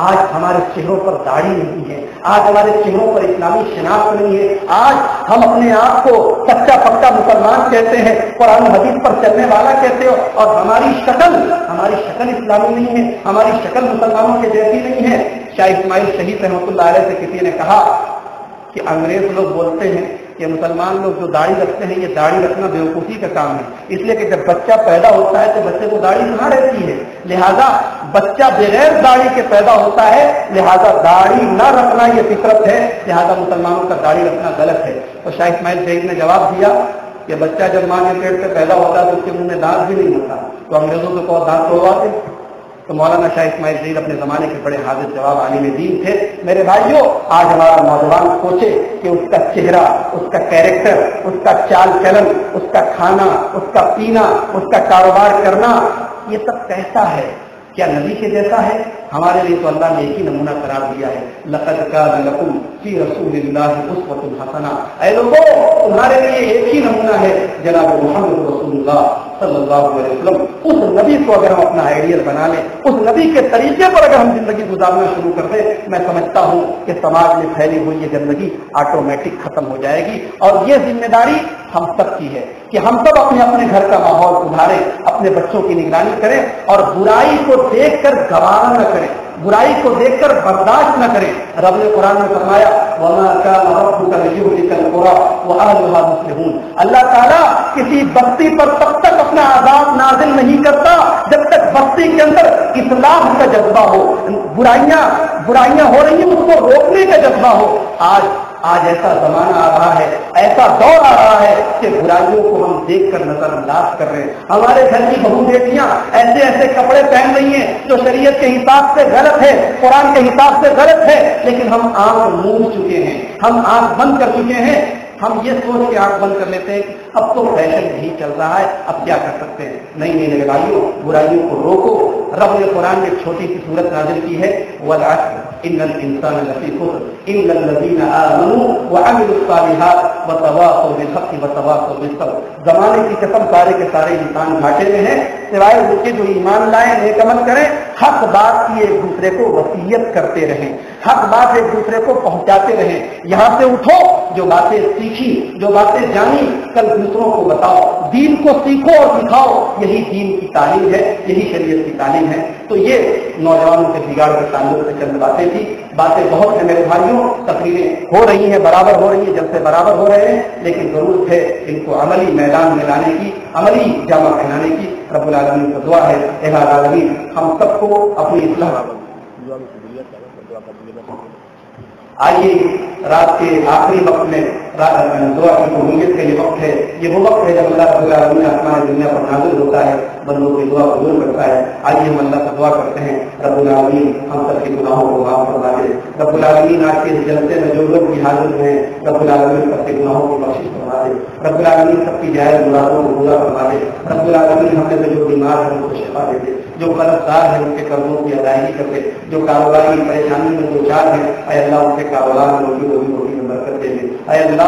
آج ہمارے چہروں پر داڑھی نہیں ہے، آج ہمارے چہروں پر اسلامی شناخت نہیں ہے، آج ہم اپنے آپ کو سچا پکا مسلمان کہتے ہیں، قرآن حدیث پر چلنے والا کہتے ہو، اور ہماری شکل اسلامی نہیں ہے، ہماری شکل مسلمانوں کے جیسی نہیں ہے۔ شاہ اسماعیل شہید رحمۃ اللہ علیہ سے کسی نے کہا کہ انگریز لوگ بولتے ہیں کہ مسلمان لوگ جو داڑھی رکھتے ہیں یہ داڑھی رکھنا بیوقوفی کا کام ہے، اس لیے کہ جب بچہ پیدا ہوتا ہے تو بچے کو داڑھی کہاں رہتی ہے، لہذا بچہ بغیر داڑھی کے پیدا ہوتا ہے، لہذا داڑھی نہ رکھنا یہ فطرت ہے، لہذا مسلمانوں کا داڑھی رکھنا غلط ہے۔ تو شاہ اسماعیل شہید نے جواب دیا کہ بچہ جب ماں کے پیٹ سے پیدا ہوتا ہے تو اس کے منہ میں دانت بھی نہیں ہوتا، تو انگریزوں سے کو دانت توڑواتے۔ تو مولانا شاہ اسماعیل شہید اپنے زمانے کے بڑے حاضر جواب عالم دین تھے۔ میرے بھائیوں، آج ہمارا نوجوان سوچے کہ اس کا چہرہ، اس کا کیریکٹر، اس کا چال چلن، اس کا کھانا، اس کا پینا، اس کا کاروبار کرنا، یہ سب کیسا ہے؟ کیا نبی کے جیسا ہے؟ ہمارے لیے تو اللہ نے ایک ہی نمونہ قرار دیا ہے، لقد کان لکم فی رسول اللہ اسوۃ حسنہ۔ اے لوگوں، تمہارے لیے ایک ہی نمونہ ہے، جناب محمد رسول اللہ صلی اللہ علیہ وسلم۔ اس نبی کو اگر ہم اپنا آئیڈیل بنا لیں، اس نبی کے طریقے پر اگر ہم زندگی گزارنا شروع کر دیں، میں سمجھتا ہوں کہ سماج میں پھیلی ہوئی یہ گندگی آٹومیٹک ختم ہو جائے گی۔ اور یہ ذمہ داری ہم سب کی ہے کہ ہم سب اپنے اپنے گھر کا ماحول سدھاریں، اپنے بچوں کی نگرانی کریں، اور برائی کو دیکھ کر گوارا نہ کریں، برائی کو دیکھ کر برداشت نہ کریں۔ رب نے قرآن میں فرمایا وَمَا كَانَ رَبُّكَ لِيُهْلِكَ الْقُرَىٰ وَأَهْلُهَا مُصْلِحُونَ۔ اللہ تعالیٰ کسی بستی پر تب تک اپنا عذاب نازل نہیں کرتا جب تک بستی کے اندر اصلاح کا جذبہ ہو، برائیاں ہو رہی ہیں اس کو روکنے کا جذبہ ہو۔ آج ایسا زمانہ آ رہا ہے، ایسا دور آ رہا ہے کہ برائیوں کو ہم دیکھ کر نظر انداز کر رہے ہیں۔ ہمارے گھر کی بہو بیٹیاں ایسے کپڑے پہن رہی ہیں جو شریعت کے حساب سے غلط ہے، قرآن کے حساب سے غلط ہے، لیکن ہم آنکھ موند چکے ہیں، ہم آنکھ بند کر چکے ہیں۔ ہم یہ سوچ کے آنکھ بند کر لیتے ہیں اب تو فیشن نہیں چل رہا ہے، اب کیا کر سکتے ہیں۔ نہیں میرے بھائیوں، برائیوں کو روکو۔ رب نے قرآن میں ایک چھوٹی سی سورت نازل کی ہے، وَالْعَصْرِ إِنَّ الْإِنسَانَ لَفِي خُسْرٍ إِلَّا الَّذِينَ آمَنُوا وَعَمِلُوا الصَّالِحَاتِ وَتَوَاصَوْا بِالْحَقِّ وَتَوَاصَوْا بِالصَّبْرِ۔ زمانے کی قسم سارے کے سارے انسان گھاٹے میں ہیں، سوائے اس کے جو ایمان لائیں، نیک عمل کریں، حق بات کی ایک دوسرے کو وصیت کرتے رہیں، حق بات ایک دوسرے کو پہنچاتے رہیں۔ یہاں سے اٹھو، جو باتیں سیکھی، جو باتیں جانی، کل دوسروں کو بتاؤ، دین کو سیکھو اور سکھاؤ۔ یہی دین کی تعلیم ہے، یہی شریعت کی تعلیم ہے۔ تو یہ نوجوانوں کے بگاڑ کے تعلق سے چند باتیں تھی۔ باتیں بہت ہیں میرے بھائیوں، تقریریں ہو رہی ہیں، برابر ہو رہی ہیں، جب سے برابر ہو رہے ہیں، لیکن ضرورت ہے ان کو عملی میدان میں لانے کی، عملی جامہ پہنانے کی۔ رب العالمین کا دعا ہے اے العالمین ہم سب کو اپنی اصلاح۔ آئیے رات کے آخری وقت میں دعا کی قبولیت کا یہ وقت ہے، یہ وہ وقت ہے جب اللہ رب العالمین آسمان دنیا پر نازل ہوتا ہے، بندوں کی دعا قبول کرتا ہے۔ آئیے ہم اللہ سے دعا کرتے ہیں رب العالمین ہم سب کے گناہوں کو معاف فرما دے۔ رب العالمین آج کے اس جلسے میں جو لوگ بھی حاضر ہیں، رب العالمین سب کے گناہوں کی بخشش فرما دے۔ رب العالمین سب کی جائز مرادوں کو پورا فرما دے۔ رب العالمین ہم میں جو بیمار ہیں ان کو شفا دے دے، جو قرض دار ہیں ان کے قرضوں کی ادائیگی کر دے، جو کاروباری پریشانی میں دو چار ہیں اے اللہ ان کے کاروبار میں روزی میں برکت دے دے۔ اے اللہ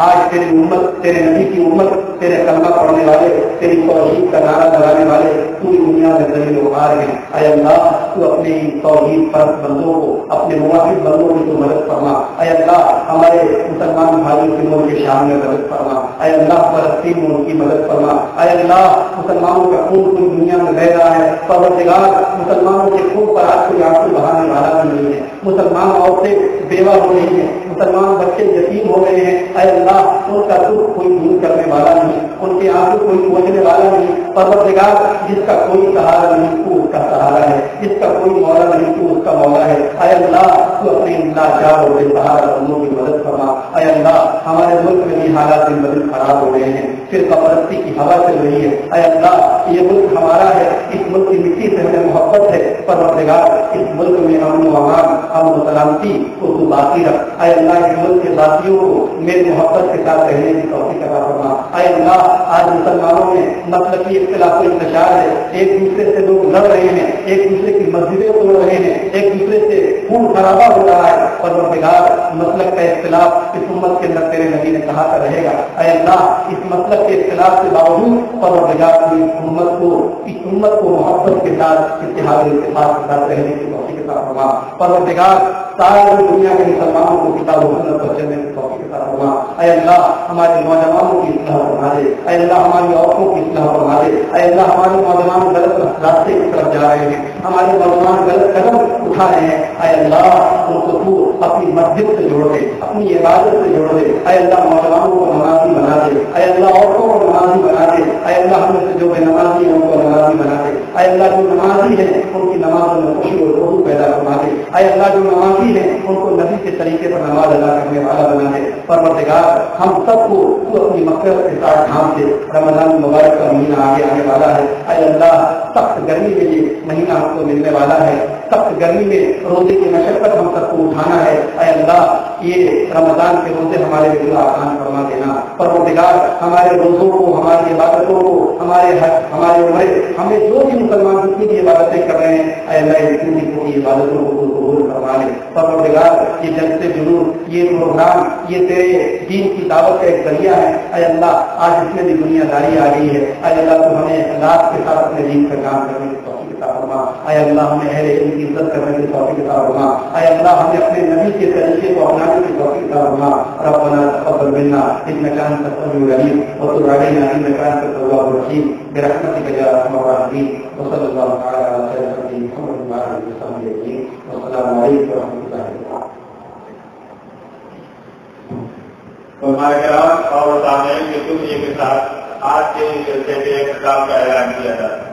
آج تیری امت، تیرے نبی کی امت، تیرے کلمہ پڑھنے والے، تیری توحید کا نعرہ لگانے والے پوری دنیا میں زمین وغار ہیں۔ اے اللہ تو اپنے توحید پرست بندوں کو، اپنے موافق بندوں کی تو مدد فرما۔ اے اللہ ہمارے مسلمان بھائیوں کے ملک کے شام میں مدد فرما۔ اے اللہ فلسطین میں ان کی مدد فرما۔ اے اللہ مسلمانوں کا خون پوری دنیا میں بہ رہا ہے، پروردگار مسلمانوں کے خون پر آج کوئی آنسو بہانے والا بھی نہیں ہے۔ مسلمان عورتیں بیوہ ہو رہی ہیں، مسلمان بچے یتیم ہو گئے ہیں۔ اے اللہ ان کا دکھ کوئی دور کرنے والا نہیں، ان کے آنسو کوئی پہنچنے والا نہیں۔ پروردگار جس کا کوئی سہارا نہیں تو اس کا سہارا ہے، جس کا کوئی مولا نہیں تو اس کا مولا ہے۔ اے اللہ تو اپنے لاچار اور بے سہارا بندوں کی مدد فرما۔ اے اللہ ہمارے ملک میں بھی حالات دن خراب ہو رہے ہیں، فرقہ پرستی کی ہوا چل رہی ہے۔ اے اللہ یہ ملک ہمارا ہے، اس ملک کی مٹی سے ہمیں محبت ہے۔ پروردگار اس ملک میں امن و امان، امن و سلامتی کو تو باقی رکھ۔ اے اللہ اس ملک کے باقیوں کو میری محبت کے ساتھ رہنے کی توفیق عطا فرما۔ اے اللہ آج مسلمانوں میں مسلکی اختلاف و انتشار ہے، ایک دوسرے سے لوگ لڑ رہے ہیں، ایک دوسرے کی مسجدیں توڑ رہے ہیں، ایک دوسرے سے خون خرابہ ہو رہا ہے۔ پروردگار مسلک کا اختلاف اس امت کے اندر تیرے نبی نے کہا کر رہے گا۔ اے اللہ اس مسلک کے اختلاف کے باوجود پروردگار اس امت کو محبت کے ساتھ اتحاد و اتفاق کے ساتھ رہنے کی توفیق عطا فرما. پروردگار ساری دنیا کے مسلمانوں کو کتاب و سنت پر چلنے کی توفیق عطا فرما. اے اللہ ہمارے نوجوانوں کی اصلاح فرما دے. اے اللہ ہماری عورتوں کی اصلاح فرما دے. اے اللہ ہمارے نوجوان غلط راستے کی طرف جا رہے ہیں, ہمارے نوجوان غلط قدم اٹھا رہے ہیں. اے اللہ ان کو تو اپنی مسجد سے جوڑ دے, اپنی عبادت سے جوڑ دے. اے اللہ نوجوانوں کو نمازی بنا دے. اے اللہ عورتوں کو نمازی بنا دے. اے اللہ ہم سے جو بے نمازی ہیں ان کو نمازی بنا دے. اے اللہ جو نمازی ہیں ان کی نمازوں میں خوشی اور روح پیدا فرما دے. اے اللہ جو نمازی ہیں ان کو نبی کے طریقے پر نماز ادا کرنے والا بنا دے. پروردگار ہم سب کو تو اپنی مغفرت کے ساتھ تھام دے. رمضان مبارک کا مہینہ آگے آنے والا ہے. اے اللہ سخت گرمی میں یہ مہینہ ہم کو ملنے والا ہے. سخت گرمی میں روزے کی مشقت ہم سب کو اٹھانا ہے. اے اللہ یہ رمضان کے روزے ہمارے لیے آسان فرما دینا. پروردگار ہمارے روزوں کو, ہماری عبادتوں کو, ہمارے حج, ہمارے عمرے, ہمیں جو بھی مسلمان جتنی بھی عبادتیں کر رہے ہیں اے اللہ اتنی عبادتوں کو قبول فرما لے. پروردگار یہ جلسے جلوس, یہ پروگرام, یہ تیرے دین کی دعوت کا ایک ذریعہ ہے. اے اللہ آج اس میں بھی دنیا داری آ گئی ہے. اے اللہ تو ہمیں اخلاص کے ساتھ اپنے دین پر کام کرنے کی توفیق عطا فرما. اے اللہ ہمیں اہل علم کی عزت کرنے کی توفیق عطا فرما. اے اللہ ہمیں اپنے نبی کے طریقے کو اپنانے کی توفیق عطا فرما. ربنا تقبل منا انك انت السميع العليم وتب علينا انك انت التواب الرحيم برحمتك يا ارحم الراحمين. وصلى الله تعالى على سيدنا محمد وعلى اله وصحبه اجمعين. والسلام عليكم ورحمه الله وبركاته. ہمارے کرام اور سامعین کے ساتھ آج کے جلسے کے اختتام کا اعلان کیا جاتا ہے.